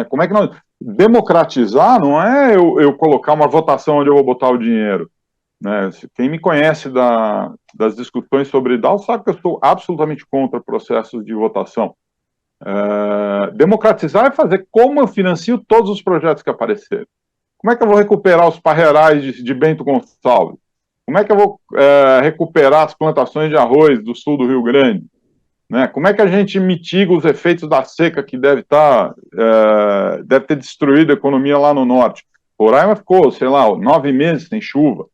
Como é que nós... democratizar não é eu colocar uma votação onde eu vou botar o dinheiro, né? Quem me conhece das discussões sobre DAO sabe que eu estou absolutamente contra processos de votação. Democratizar é fazer como eu financio todos os projetos que aparecerem. Como é que eu vou recuperar os parreirais de Bento Gonçalves? Como é que eu vou recuperar as plantações de arroz do sul do Rio Grande? Né? Como é que a gente mitiga os efeitos da seca que deve ter destruído a economia lá no norte? Roraima ficou, sei lá, 9 meses sem chuva.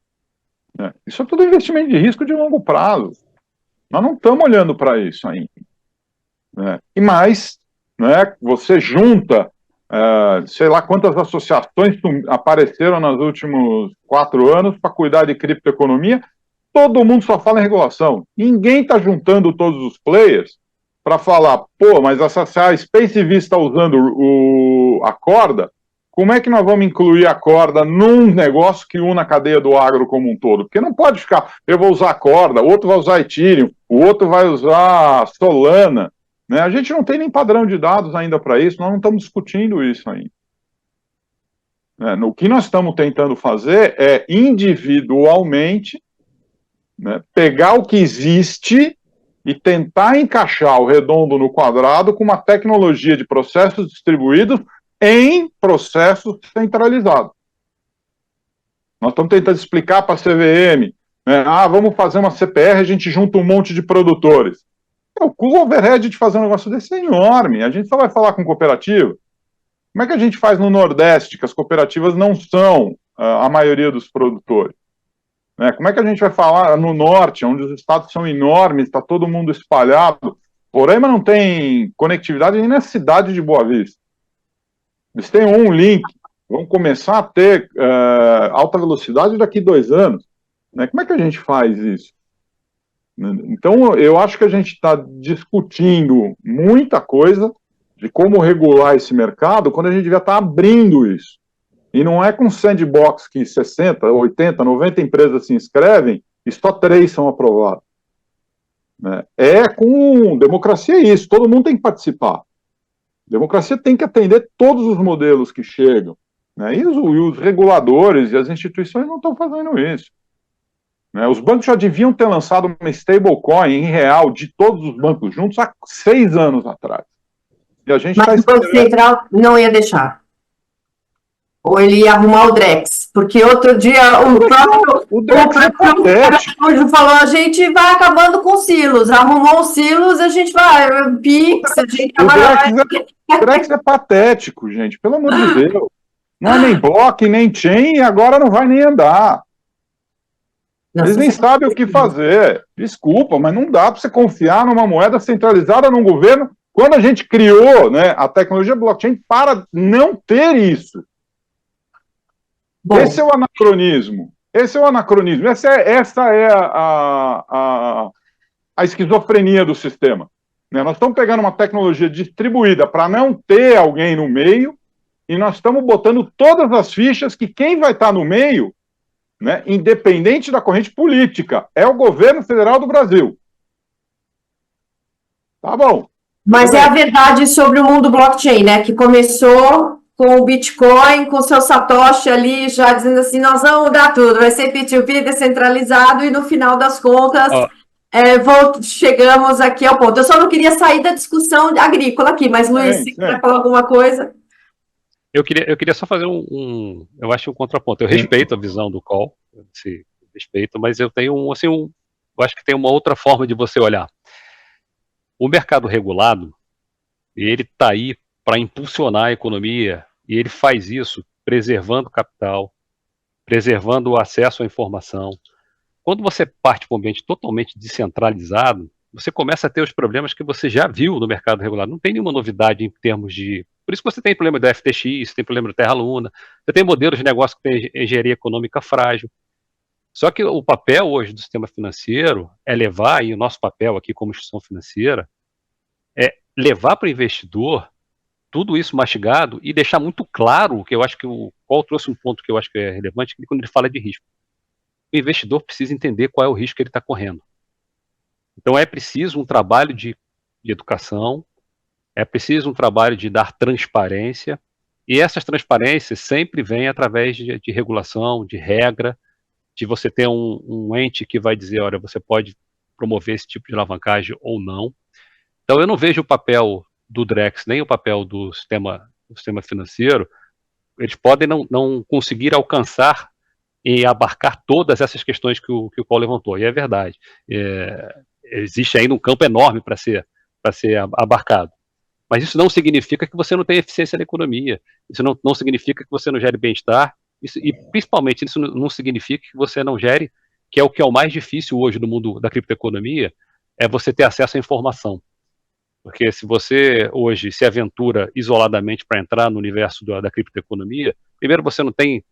Né? Isso é tudo investimento de risco de longo prazo. Nós não estamos olhando para isso ainda. Né? E mais, né, você junta, sei lá quantas associações apareceram nos últimos 4 anos para cuidar de criptoeconomia, todo mundo só fala em regulação. Ninguém está juntando todos os players para falar, pô, mas a Space V está usando a corda, como é que nós vamos incluir a corda num negócio que une a cadeia do agro como um todo? Porque não pode ficar, eu vou usar a corda, o outro vai usar Ethereum, o outro vai usar Solana. Né? A gente não tem nem padrão de dados ainda para isso, nós não estamos discutindo isso ainda. O que nós estamos tentando fazer é, individualmente, né, pegar o que existe e tentar encaixar o redondo no quadrado com uma tecnologia de processos distribuídos em processos centralizados. Nós estamos tentando explicar para a CVM, né, vamos fazer uma CPR, a gente junta um monte de produtores. O overhead de fazer um negócio desse é enorme, a gente só vai falar com cooperativa. Como é que a gente faz no Nordeste, que as cooperativas não são a maioria dos produtores? Né? Como é que a gente vai falar no Norte, onde os estados são enormes, está todo mundo espalhado? Roraima não tem conectividade nem na cidade de Boa Vista. Eles têm um link, vão começar a ter alta velocidade daqui 2 anos. Né? Como é que a gente faz isso? Então, eu acho que a gente está discutindo muita coisa de como regular esse mercado, quando a gente devia estar abrindo isso. E não é com sandbox que 60, 80, 90 empresas se inscrevem e só 3 são aprovadas. Né? Com democracia é isso, todo mundo tem que participar. Democracia tem que atender todos os modelos que chegam. Né? E os reguladores e as instituições não estão fazendo isso. Né? Os bancos já deviam ter lançado uma stablecoin em real de todos os bancos juntos há 6 anos atrás. E a gente Mas o Banco Central não ia deixar. Ou ele ia arrumar o Drex. Porque outro dia o próprio falou, a gente vai acabando com silos. Arrumou os silos, a gente vai, Pix, a gente vai... O Drex é patético, gente, pelo amor de Deus. Não é nem bloco, nem chain, e agora não vai nem andar. Eles nem sabem o que fazer. Desculpa, mas não dá para você confiar numa moeda centralizada num governo quando a gente criou, né, a tecnologia blockchain para não ter isso. Bom. Esse é o anacronismo. Essa é a esquizofrenia do sistema. Né? Nós estamos pegando uma tecnologia distribuída para não ter alguém no meio e nós estamos botando todas as fichas que quem vai estar no meio, né, independente da corrente política, é o governo federal do Brasil. Tá bom. Mas é a verdade sobre o mundo blockchain, né? Que começou com o Bitcoin, com o seu Satoshi ali, já dizendo assim, nós vamos mudar tudo, vai ser P2P descentralizado, e no final das contas, chegamos aqui ao ponto. Eu só não queria sair da discussão agrícola aqui, mas Luiz, se quer falar alguma coisa... Eu queria só fazer eu acho um contraponto. Eu respeito a visão do Call, respeito, mas eu tenho eu acho que tem uma outra forma de você olhar. O mercado regulado, ele está aí para impulsionar a economia, e ele faz isso preservando capital, preservando o acesso à informação. Quando você parte para um ambiente totalmente descentralizado, você começa a ter os problemas que você já viu no mercado regulado. Não tem nenhuma novidade em termos de... Por isso que você tem problema do FTX, tem problema do Terra Luna, você tem modelos de negócio que tem engenharia econômica frágil. Só que o papel hoje do sistema financeiro é levar, e o nosso papel aqui como instituição financeira, é levar para o investidor tudo isso mastigado e deixar muito claro, que eu acho que o Paul trouxe um ponto que eu acho que é relevante, que quando ele fala de risco. O investidor precisa entender qual é o risco que ele está correndo. Então é preciso um trabalho de educação, é preciso um trabalho de dar transparência E essas transparências sempre vêm através de regulação, de regra, de você ter um ente que vai dizer, olha, você pode promover esse tipo de alavancagem ou não. Então eu não vejo o papel do Drex, nem o papel do sistema financeiro, eles podem não conseguir alcançar e abarcar todas essas questões que o Paulo levantou, e é verdade. Existe ainda um campo enorme para ser abarcado. Mas isso não significa que você não tenha eficiência na economia, isso não significa que você não gere bem-estar, e principalmente isso não significa que você não gere, que é o mais difícil hoje no mundo da criptoeconomia, é você ter acesso à informação. Porque se você hoje se aventura isoladamente para entrar no universo da criptoeconomia, primeiro você não tem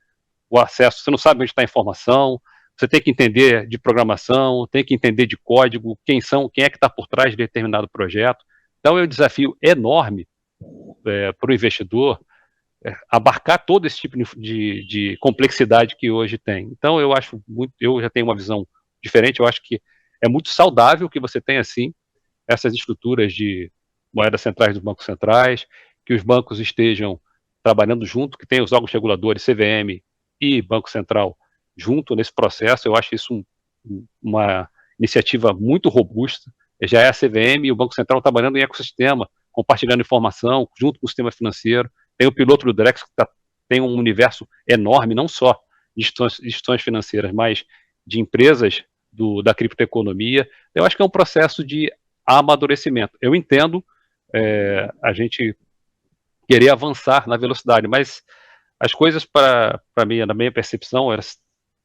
o acesso, você não sabe onde está a informação, você tem que entender de programação, tem que entender de código, quem é que está por trás de determinado projeto. Então é um desafio enorme para o investidor abarcar todo esse tipo de complexidade que hoje tem. Então eu já tenho uma visão diferente, eu acho que é muito saudável que você tenha, assim, essas estruturas de moedas centrais dos bancos centrais, que os bancos estejam trabalhando junto, que tenha os órgãos reguladores, CVM e Banco Central junto nesse processo. Eu acho isso uma iniciativa muito robusta. Já é a CVM e o Banco Central trabalhando em ecossistema, compartilhando informação junto com o sistema financeiro. Tem o piloto do Drex, que tem um universo enorme, não só de instituições financeiras, mas de empresas da criptoeconomia. Eu acho que é um processo de amadurecimento. Eu entendo a gente querer avançar na velocidade, mas as coisas, para mim, na minha percepção,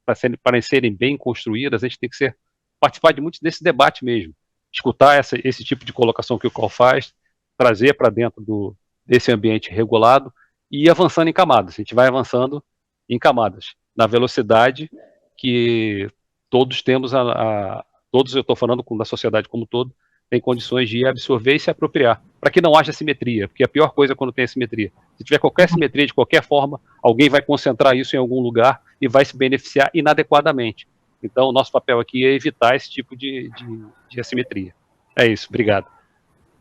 para serem bem construídas, a gente tem que participar de muito desse debate mesmo, escutar esse tipo de colocação que o Call faz, trazer para dentro desse ambiente regulado e ir avançando em camadas. A gente vai avançando em camadas, na velocidade que todos temos, todos, eu estou falando da sociedade como um todo, tem condições de absorver e se apropriar, para que não haja simetria, porque a pior coisa é quando tem assimetria. Se tiver qualquer simetria de qualquer forma, alguém vai concentrar isso em algum lugar e vai se beneficiar inadequadamente. Então, o nosso papel aqui é evitar esse tipo de assimetria. É isso, obrigado.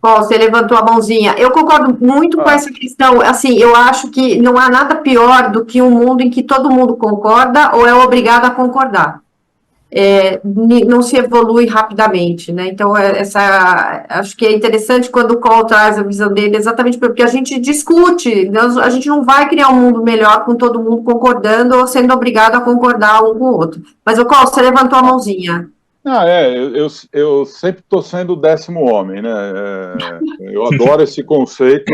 Paulo, você levantou a mãozinha. Eu concordo muito com essa questão. Assim, eu acho que não há nada pior do que um mundo em que todo mundo concorda ou é obrigado a concordar. Não se evolui rapidamente, né? Então, acho que é interessante quando o Cole traz a visão dele, exatamente porque a gente discute, a gente não vai criar um mundo melhor com todo mundo concordando ou sendo obrigado a concordar um com o outro. Mas, o Cole, você levantou a mãozinha. Eu sempre estou sendo o 10º homem, né? Eu adoro esse conceito.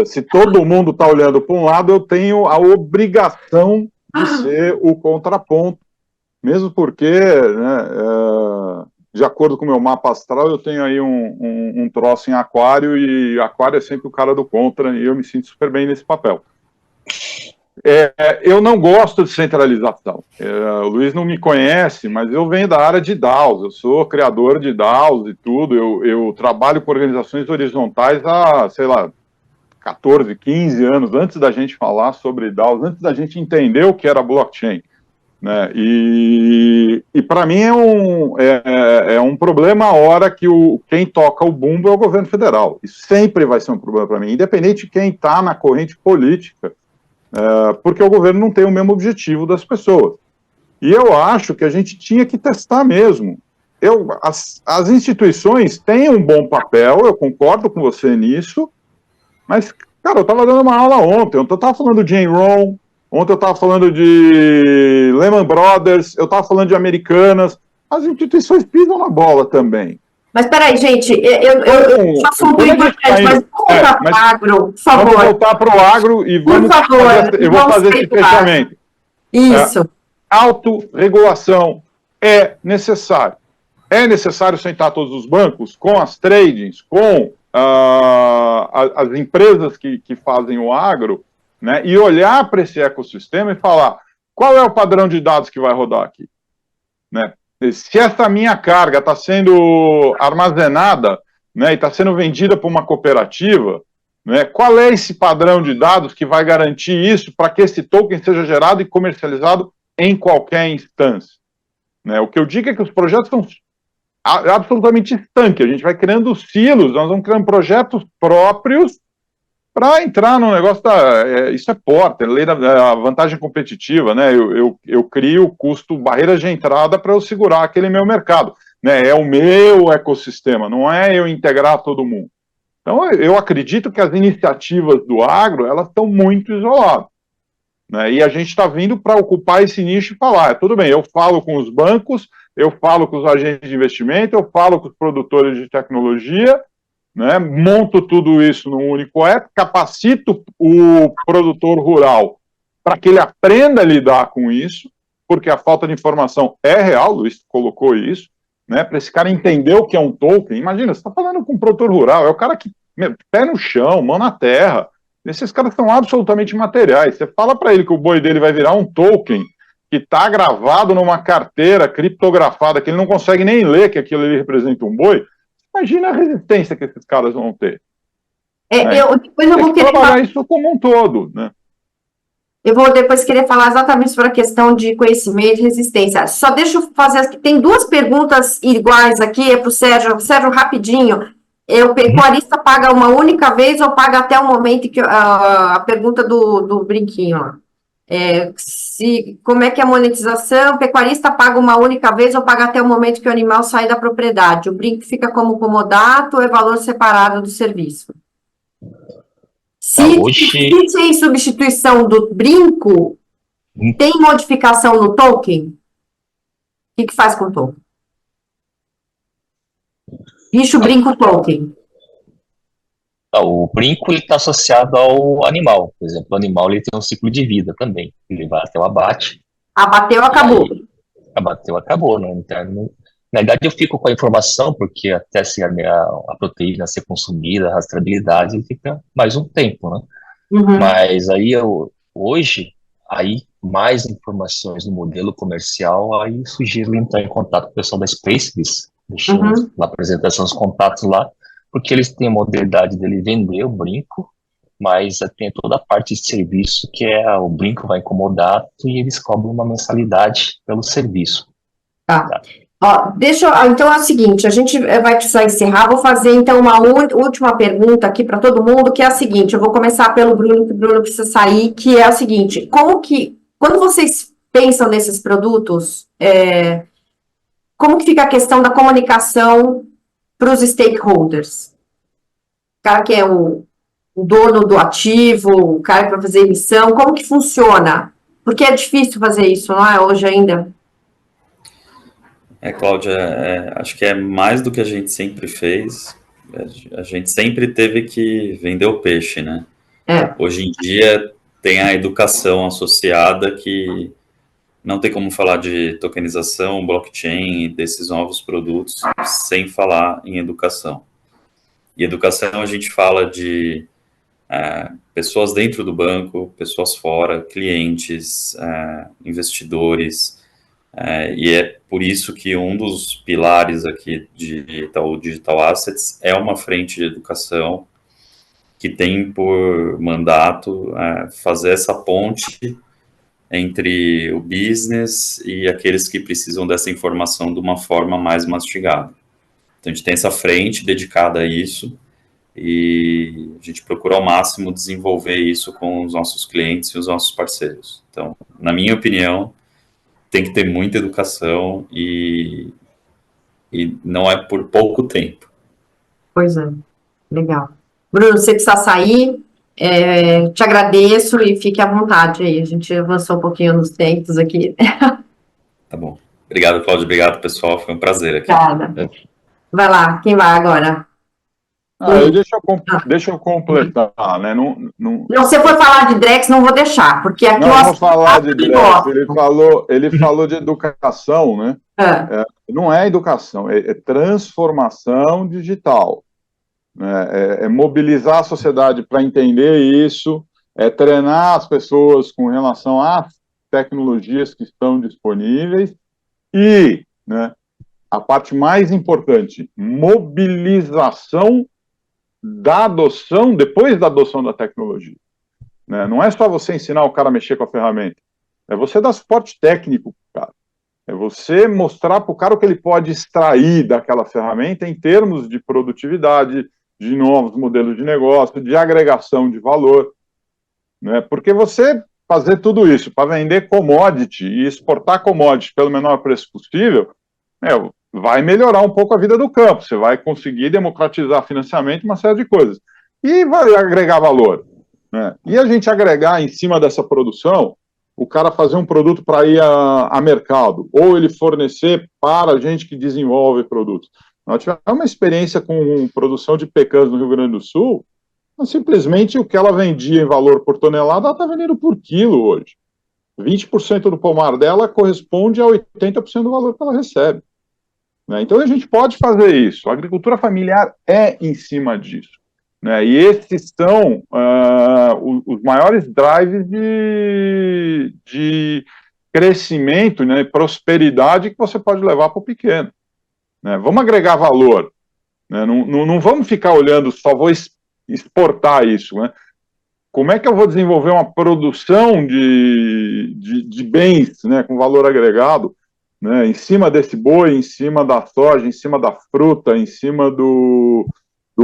Se todo mundo está olhando para um lado, eu tenho a obrigação de ser o contraponto. Mesmo porque, né, de acordo com o meu mapa astral, eu tenho aí um troço em aquário, e aquário é sempre o cara do contra, e eu me sinto super bem nesse papel. Eu não gosto de centralização. O Luiz não me conhece, mas eu venho da área de DAOs, eu sou criador de DAOs e tudo, eu trabalho com organizações horizontais há, sei lá, 14, 15 anos, antes da gente falar sobre DAOs, antes da gente entender o que era blockchain. Né? E para mim é um problema a hora que quem toca o bumbo é o governo federal. Isso sempre vai ser um problema para mim, independente de quem está na corrente política, porque o governo não tem o mesmo objetivo das pessoas. E eu acho que a gente tinha que testar mesmo. As instituições têm um bom papel, eu concordo com você nisso, mas, cara, eu estava dando uma aula ontem, eu estava falando de Enron, ontem eu estava falando de Lehman Brothers, eu estava falando de Americanas. As instituições pisam na bola também. Mas peraí, gente, eu faço um pouco importante, mas vamos voltar para o agro, por favor. Vamos voltar para o agro e vamos eu vou fazer esse fechamento. Isso. Autorregulação é necessário. É necessário sentar todos os bancos com as tradings, com as empresas que fazem o agro, né, e olhar para esse ecossistema e falar qual é o padrão de dados que vai rodar aqui, né? Se essa minha carga está sendo armazenada, né, e está sendo vendida por uma cooperativa, né, qual é esse padrão de dados que vai garantir isso para que esse token seja gerado e comercializado em qualquer instância, né? O que eu digo é que os projetos são absolutamente estanques, a gente vai criando silos, nós vamos criando projetos próprios para entrar no negócio isso é porta, é lei da vantagem competitiva, né? Eu crio barreiras de entrada para eu segurar aquele meu mercado, né? É o meu ecossistema, não é eu integrar todo mundo. Então, eu acredito que as iniciativas do agro, elas estão muito isoladas, né? E a gente está vindo para ocupar esse nicho e falar, tudo bem, eu falo com os bancos, eu falo com os agentes de investimento, eu falo com os produtores de tecnologia, né? Monto tudo isso num único app, capacito o produtor rural para que ele aprenda a lidar com isso, porque a falta de informação é real, o Luiz colocou isso, né? Para esse cara entender o que é um token. Imagina, você está falando com um produtor rural, é o cara que, pé no chão, mão na terra, esses caras são absolutamente materiais. Você fala para ele que o boi dele vai virar um token que está gravado numa carteira criptografada, que ele não consegue nem ler que aquilo ali representa um boi. Imagina a resistência que esses caras vão ter. Depois eu vou querer trabalhar isso como um todo, né? Eu vou depois querer falar exatamente sobre a questão de conhecimento e resistência. Só deixa eu fazer, tem duas perguntas iguais aqui, é para o Sérgio. Sérgio, rapidinho. O pecuarista paga uma única vez ou paga até o momento que a pergunta do brinquinho? Ó. Como é que é a monetização? O pecuarista paga uma única vez ou paga até o momento que o animal sai da propriedade? O brinco fica como comodato ou é valor separado do serviço? Se tem substituição do brinco, tem modificação no token? O que faz com o token? Bicho, brinco, token. O brinco está associado ao animal. Por exemplo, o animal ele tem um ciclo de vida também. Ele vai até o abate. Abateu, acabou. Abateu, acabou. Né? Então, na verdade, eu fico com a informação, porque até se a proteína ser consumida, a rastreabilidade, fica mais um tempo, né? Uhum. Mas aí, hoje, mais informações no modelo comercial, aí sugiro entrar em contato com o pessoal da SpaceX, deixando a apresentação dos contatos lá, porque eles têm a modalidade dele vender o brinco, mas tem toda a parte de serviço, que o brinco vai incomodar e eles cobram uma mensalidade pelo serviço. Tá. Ó, então é o seguinte, a gente vai precisar encerrar, vou fazer então uma última pergunta aqui para todo mundo, que é a seguinte, eu vou começar pelo Bruno, que o Bruno precisa sair, que é o seguinte, quando vocês pensam nesses produtos, como que fica a questão da comunicação para os stakeholders? O cara que é o dono do ativo, o cara que vai fazer emissão, como que funciona? Porque é difícil fazer isso, não é, hoje ainda? Cláudia, acho que é mais do que a gente sempre fez. A gente sempre teve que vender o peixe, né? Hoje em dia tem a educação associada que não tem como falar de tokenização, blockchain, desses novos produtos, sem falar em educação. E educação a gente fala de pessoas dentro do banco, pessoas fora, clientes, investidores, e é por isso que um dos pilares aqui de Itaú Digital Assets é uma frente de educação que tem por mandato fazer essa ponte entre o business e aqueles que precisam dessa informação de uma forma mais mastigada. Então, a gente tem essa frente dedicada a isso e a gente procura ao máximo desenvolver isso com os nossos clientes e os nossos parceiros. Então, na minha opinião, tem que ter muita educação e não é por pouco tempo. Pois é, legal. Bruno, você precisa sair, te agradeço e fique à vontade aí, a gente avançou um pouquinho nos tempos aqui. Tá bom. Obrigado, Cláudio, obrigado, pessoal, foi um prazer aqui. Obrigada. Vai lá, quem vai agora? Deixa eu completar, né? Não, se for falar de Drex, não vou deixar, porque aqui não vou falar de Drex, ele falou de educação, né? Não é educação, é transformação digital. Né? É mobilizar a sociedade para entender isso, é treinar as pessoas com relação às tecnologias que estão disponíveis e, né, a parte mais importante, mobilização da adoção, depois da adoção da tecnologia. Né? Não é só você ensinar o cara a mexer com a ferramenta, é você dar suporte técnico para o cara, é você mostrar para o cara o que ele pode extrair daquela ferramenta em termos de produtividade, de novos modelos de negócio, de agregação de valor, né? Porque você fazer tudo isso para vender commodity e exportar commodity pelo menor preço possível, vai melhorar um pouco a vida do campo, você vai conseguir democratizar financiamento, uma série de coisas, e vai agregar valor, né? E a gente agregar em cima dessa produção, o cara fazer um produto para ir a mercado, ou ele fornecer para a gente que desenvolve produtos. Nós tivemos uma experiência com produção de pecãs no Rio Grande do Sul, mas simplesmente o que ela vendia em valor por tonelada, ela está vendendo por quilo hoje. 20% do pomar dela corresponde a 80% do valor que ela recebe, né? Então a gente pode fazer isso. A agricultura familiar é em cima disso, né? E esses são os maiores drives de crescimento, né, prosperidade que você pode levar para o pequeno, né? Vamos agregar valor, né? Não vamos ficar olhando, só vou exportar isso, né? Como é que eu vou desenvolver uma produção de bens, né, com valor agregado, né, em cima desse boi, em cima da soja, em cima da fruta, em cima do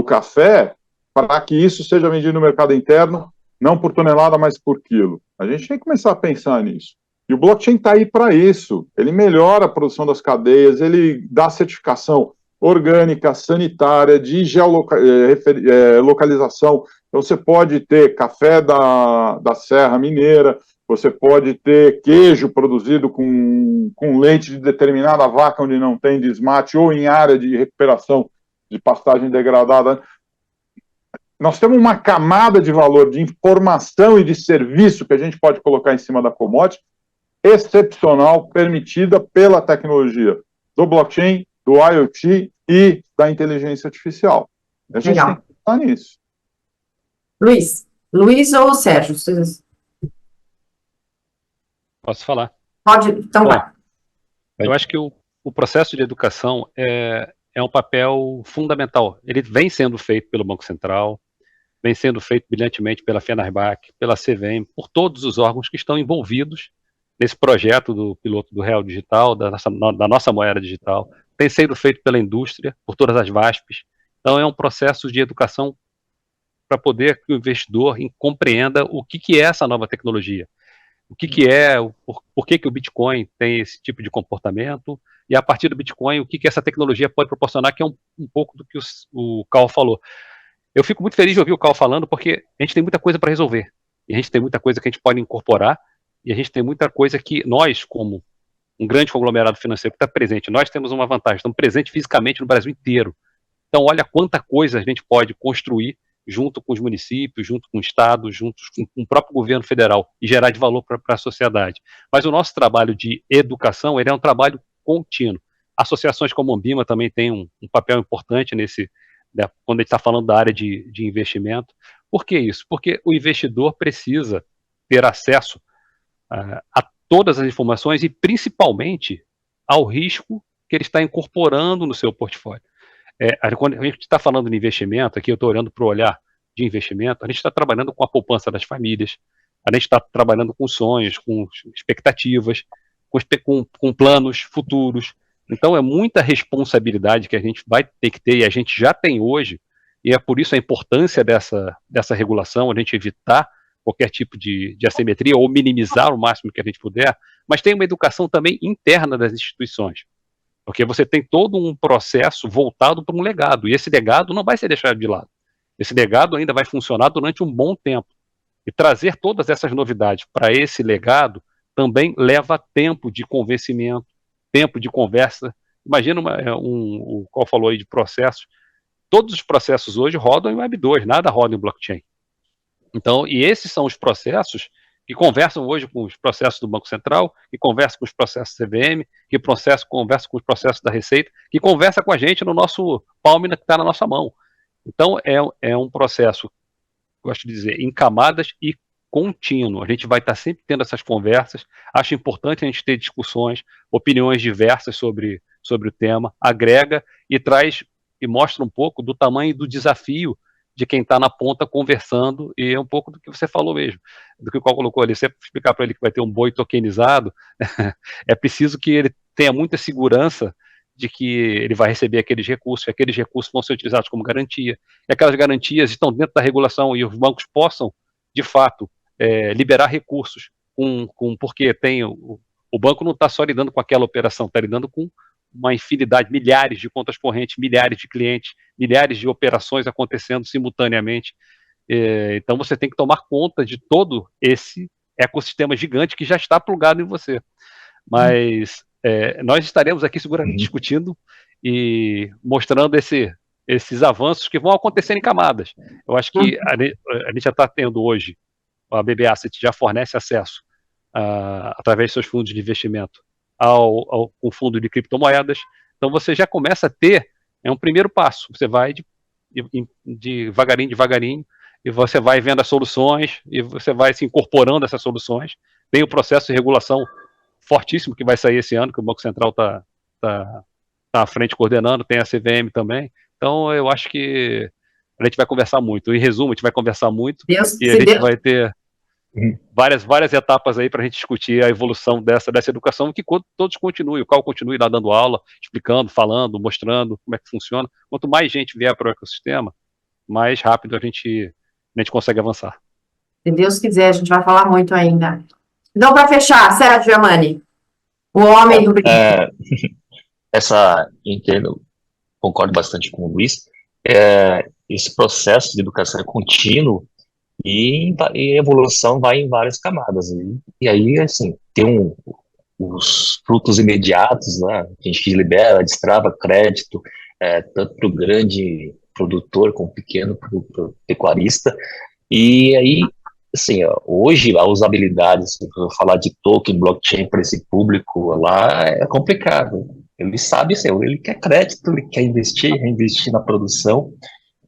café, para que isso seja vendido no mercado interno, não por tonelada, mas por quilo? A gente tem que começar a pensar nisso. E o blockchain está aí para isso. Ele melhora a produção das cadeias, ele dá certificação orgânica, sanitária, de geolocalização. Então, você pode ter café da Serra Mineira, você pode ter queijo produzido com leite de determinada vaca onde não tem desmate, ou em área de recuperação de pastagem degradada. Nós temos uma camada de valor de informação e de serviço que a gente pode colocar em cima da commodity, excepcional, permitida pela tecnologia do blockchain, do IoT e da inteligência artificial. A gente Legal. tem que pensar nisso. Luiz ou Sérgio? Vocês... Posso falar? Pode, então Bom, vai. eu acho que o processo de educação é um papel fundamental. Ele vem sendo feito pelo Banco Central, vem sendo feito brilhantemente pela FENARBAC, pela CVM, por todos os órgãos que estão envolvidos nesse projeto do piloto do Real Digital, da nossa moeda digital. Tem sido feito pela indústria, por todas as VASPs. Então é um processo de educação para poder que o investidor compreenda o que é essa nova tecnologia, o que é, por que o Bitcoin tem esse tipo de comportamento, e a partir do Bitcoin, o que essa tecnologia pode proporcionar, que é um pouco do que o Carl falou. Eu fico muito feliz de ouvir o Carl falando, porque a gente tem muita coisa para resolver, e a gente tem muita coisa que a gente pode incorporar, e a gente tem muita coisa que nós, como um grande conglomerado financeiro que está presente, nós temos uma vantagem, estamos presentes fisicamente no Brasil inteiro. Então, olha quanta coisa a gente pode construir junto com os municípios, junto com o Estado, junto com o próprio governo federal e gerar de valor para a sociedade. Mas o nosso trabalho de educação, ele é um trabalho contínuo. Associações como a Ambima também têm um papel importante nesse, né, quando a gente está falando da área de investimento. Por que isso? Porque o investidor precisa ter acesso a todas as informações e principalmente ao risco que ele está incorporando no seu portfólio. Quando a gente está falando de investimento, aqui eu estou olhando para o olhar de investimento, a gente está trabalhando com a poupança das famílias, a gente está trabalhando com sonhos, com expectativas, com planos futuros. Então é muita responsabilidade que a gente vai ter que ter, e a gente já tem hoje, e é por isso a importância dessa regulação, a gente evitar qualquer tipo de assimetria ou minimizar o máximo que a gente puder, mas tem uma educação também interna das instituições. Porque você tem todo um processo voltado para um legado, e esse legado não vai ser deixado de lado. Esse legado ainda vai funcionar durante um bom tempo. E trazer todas essas novidades para esse legado também leva tempo de convencimento, tempo de conversa. Imagina o qual falou aí de processos. Todos os processos hoje rodam em Web 2, nada roda em blockchain. Então, e esses são os processos que conversam hoje com os processos do Banco Central, que conversam com os processos CVM, que conversam com os processos da Receita, que conversa com a gente no nosso palme que está na nossa mão. Então, é um processo, gosto de dizer, em camadas e contínuo. A gente vai estar sempre tendo essas conversas. Acho importante a gente ter discussões, opiniões diversas sobre o tema, agrega e traz e mostra um pouco do tamanho do desafio de quem está na ponta conversando, e é um pouco do que você falou mesmo, do que o Carl colocou ali. Você explicar para ele que vai ter um boi tokenizado, é preciso que ele tenha muita segurança de que ele vai receber aqueles recursos, e aqueles recursos vão ser utilizados como garantia, e aquelas garantias estão dentro da regulação, e os bancos possam, de fato, liberar recursos, porque o banco não está só lidando com aquela operação, está lidando com uma infinidade, milhares de contas correntes, milhares de clientes, milhares de operações acontecendo simultaneamente. Então você tem que tomar conta de todo esse ecossistema gigante que já está plugado em você. Mas nós estaremos aqui seguramente discutindo e mostrando esses avanços que vão acontecer em camadas. Eu acho que a gente já está tendo hoje, a BB Asset já fornece acesso através de seus fundos de investimento ao fundo de criptomoedas. Então você já começa a ter um primeiro passo. Você vai devagarinho, e você vai vendo as soluções, e você vai se incorporando a essas soluções. Tem o processo de regulação fortíssimo que vai sair esse ano, que o Banco Central está à frente coordenando, tem a CVM também. Então eu acho que a gente vai conversar muito. Em resumo, a gente vai conversar muito, e a gente vai ter várias etapas aí para a gente discutir a evolução dessa educação, que todos continuem, o Cal continue lá dando aula, explicando, falando, mostrando como é que funciona. Quanto mais gente vier para o ecossistema, mais rápido a gente consegue avançar. Se Deus quiser, a gente vai falar muito ainda. Então, para fechar, Sérgio Germani, o homem do brinco. Entendo, concordo bastante com o Luiz, esse processo de educação é contínuo, e evolução vai em várias camadas. E aí, assim, tem os frutos imediatos, né, que a gente libera, destrava crédito, tanto para o grande produtor como o pequeno pecuarista. E aí, assim, hoje a usabilidade, se eu falar de token, blockchain para esse público lá, é complicado. Ele sabe, assim, ele quer crédito, ele quer reinvestir na produção.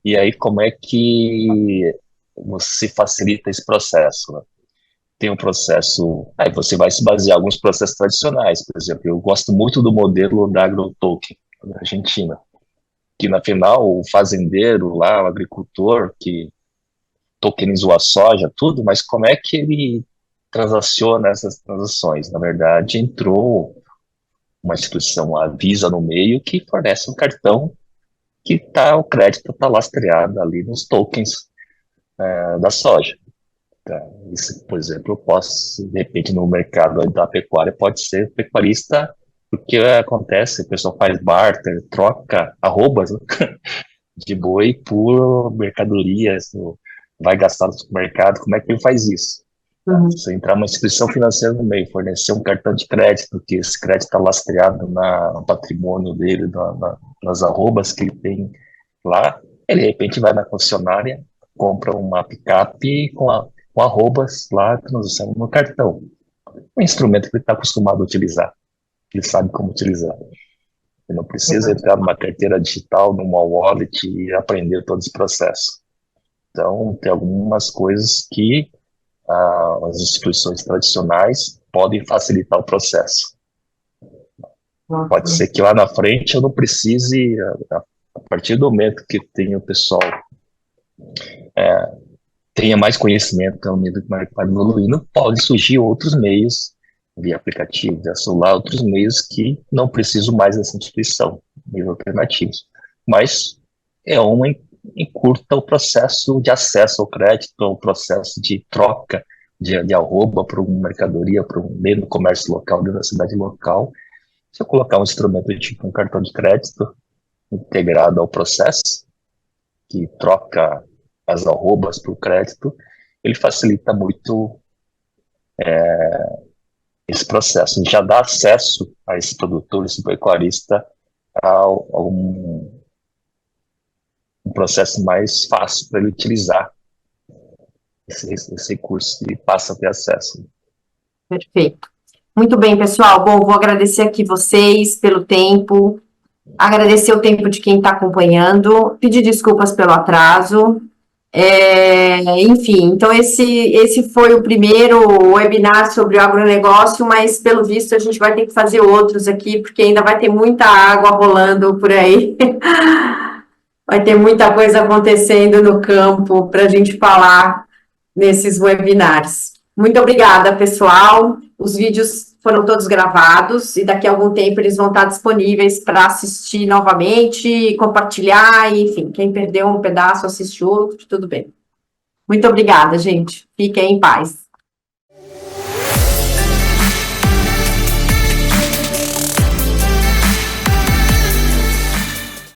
E aí, como é que você facilita esse processo, né? Tem um processo, aí você vai se basear em alguns processos tradicionais. Por exemplo, eu gosto muito do modelo da AgroToken, da Argentina, que na final o fazendeiro lá, o agricultor que tokenizou a soja, tudo, mas como é que ele transaciona essas transações? Na verdade, entrou uma instituição, a Visa, no meio, que fornece um cartão que o crédito está lastreado ali nos tokens da soja. Isso, por exemplo, eu posso, de repente, no mercado da pecuária, pode ser pecuarista, porque acontece, o pessoal faz barter, troca arrobas, né, de boi por mercadorias, vai gastar no supermercado, como é que ele faz isso? Se entrar uma instituição financeira no meio, fornecer um cartão de crédito, que esse crédito está lastreado no patrimônio dele, nas arrobas que ele tem lá, ele de repente vai na concessionária, compra uma picape com arrobas lá, transação no cartão. Um instrumento que ele está acostumado a utilizar, ele sabe como utilizar. Ele não precisa entrar numa carteira digital, numa wallet e aprender todo esse processo. Então, tem algumas coisas que as instituições tradicionais podem facilitar o processo. Pode ser que lá na frente eu não precise, a partir do momento que o pessoal tenha mais conhecimento, ao meio do mercado evoluindo, pode surgir outros meios, via aplicativo, via celular, outros meios que não precisam mais dessa instituição, meios alternativos. Mas encurta o processo de acesso ao crédito, o processo de troca de arroba para uma mercadoria, para um meio do comércio local, dentro da cidade local. Se eu colocar um instrumento tipo um cartão de crédito integrado ao processo, que troca as arrobas para o crédito, ele facilita muito esse processo. Já dá acesso a esse produtor, esse pecuarista, a um processo mais fácil para ele utilizar esse recurso e passa a ter acesso. Perfeito. Muito bem, pessoal. Bom, vou agradecer aqui vocês pelo tempo, agradecer o tempo de quem está acompanhando, pedir desculpas pelo atraso. Enfim, então esse foi o primeiro webinar sobre o agronegócio, mas pelo visto a gente vai ter que fazer outros aqui, porque ainda vai ter muita água rolando por aí. Vai ter muita coisa acontecendo no campo para a gente falar nesses webinars. Muito obrigada, pessoal. os vídeos foram todos gravados e daqui a algum tempo eles vão estar disponíveis para assistir novamente, compartilhar, enfim, quem perdeu um pedaço assiste outro, tudo bem. Muito obrigada, gente. Fiquem em paz.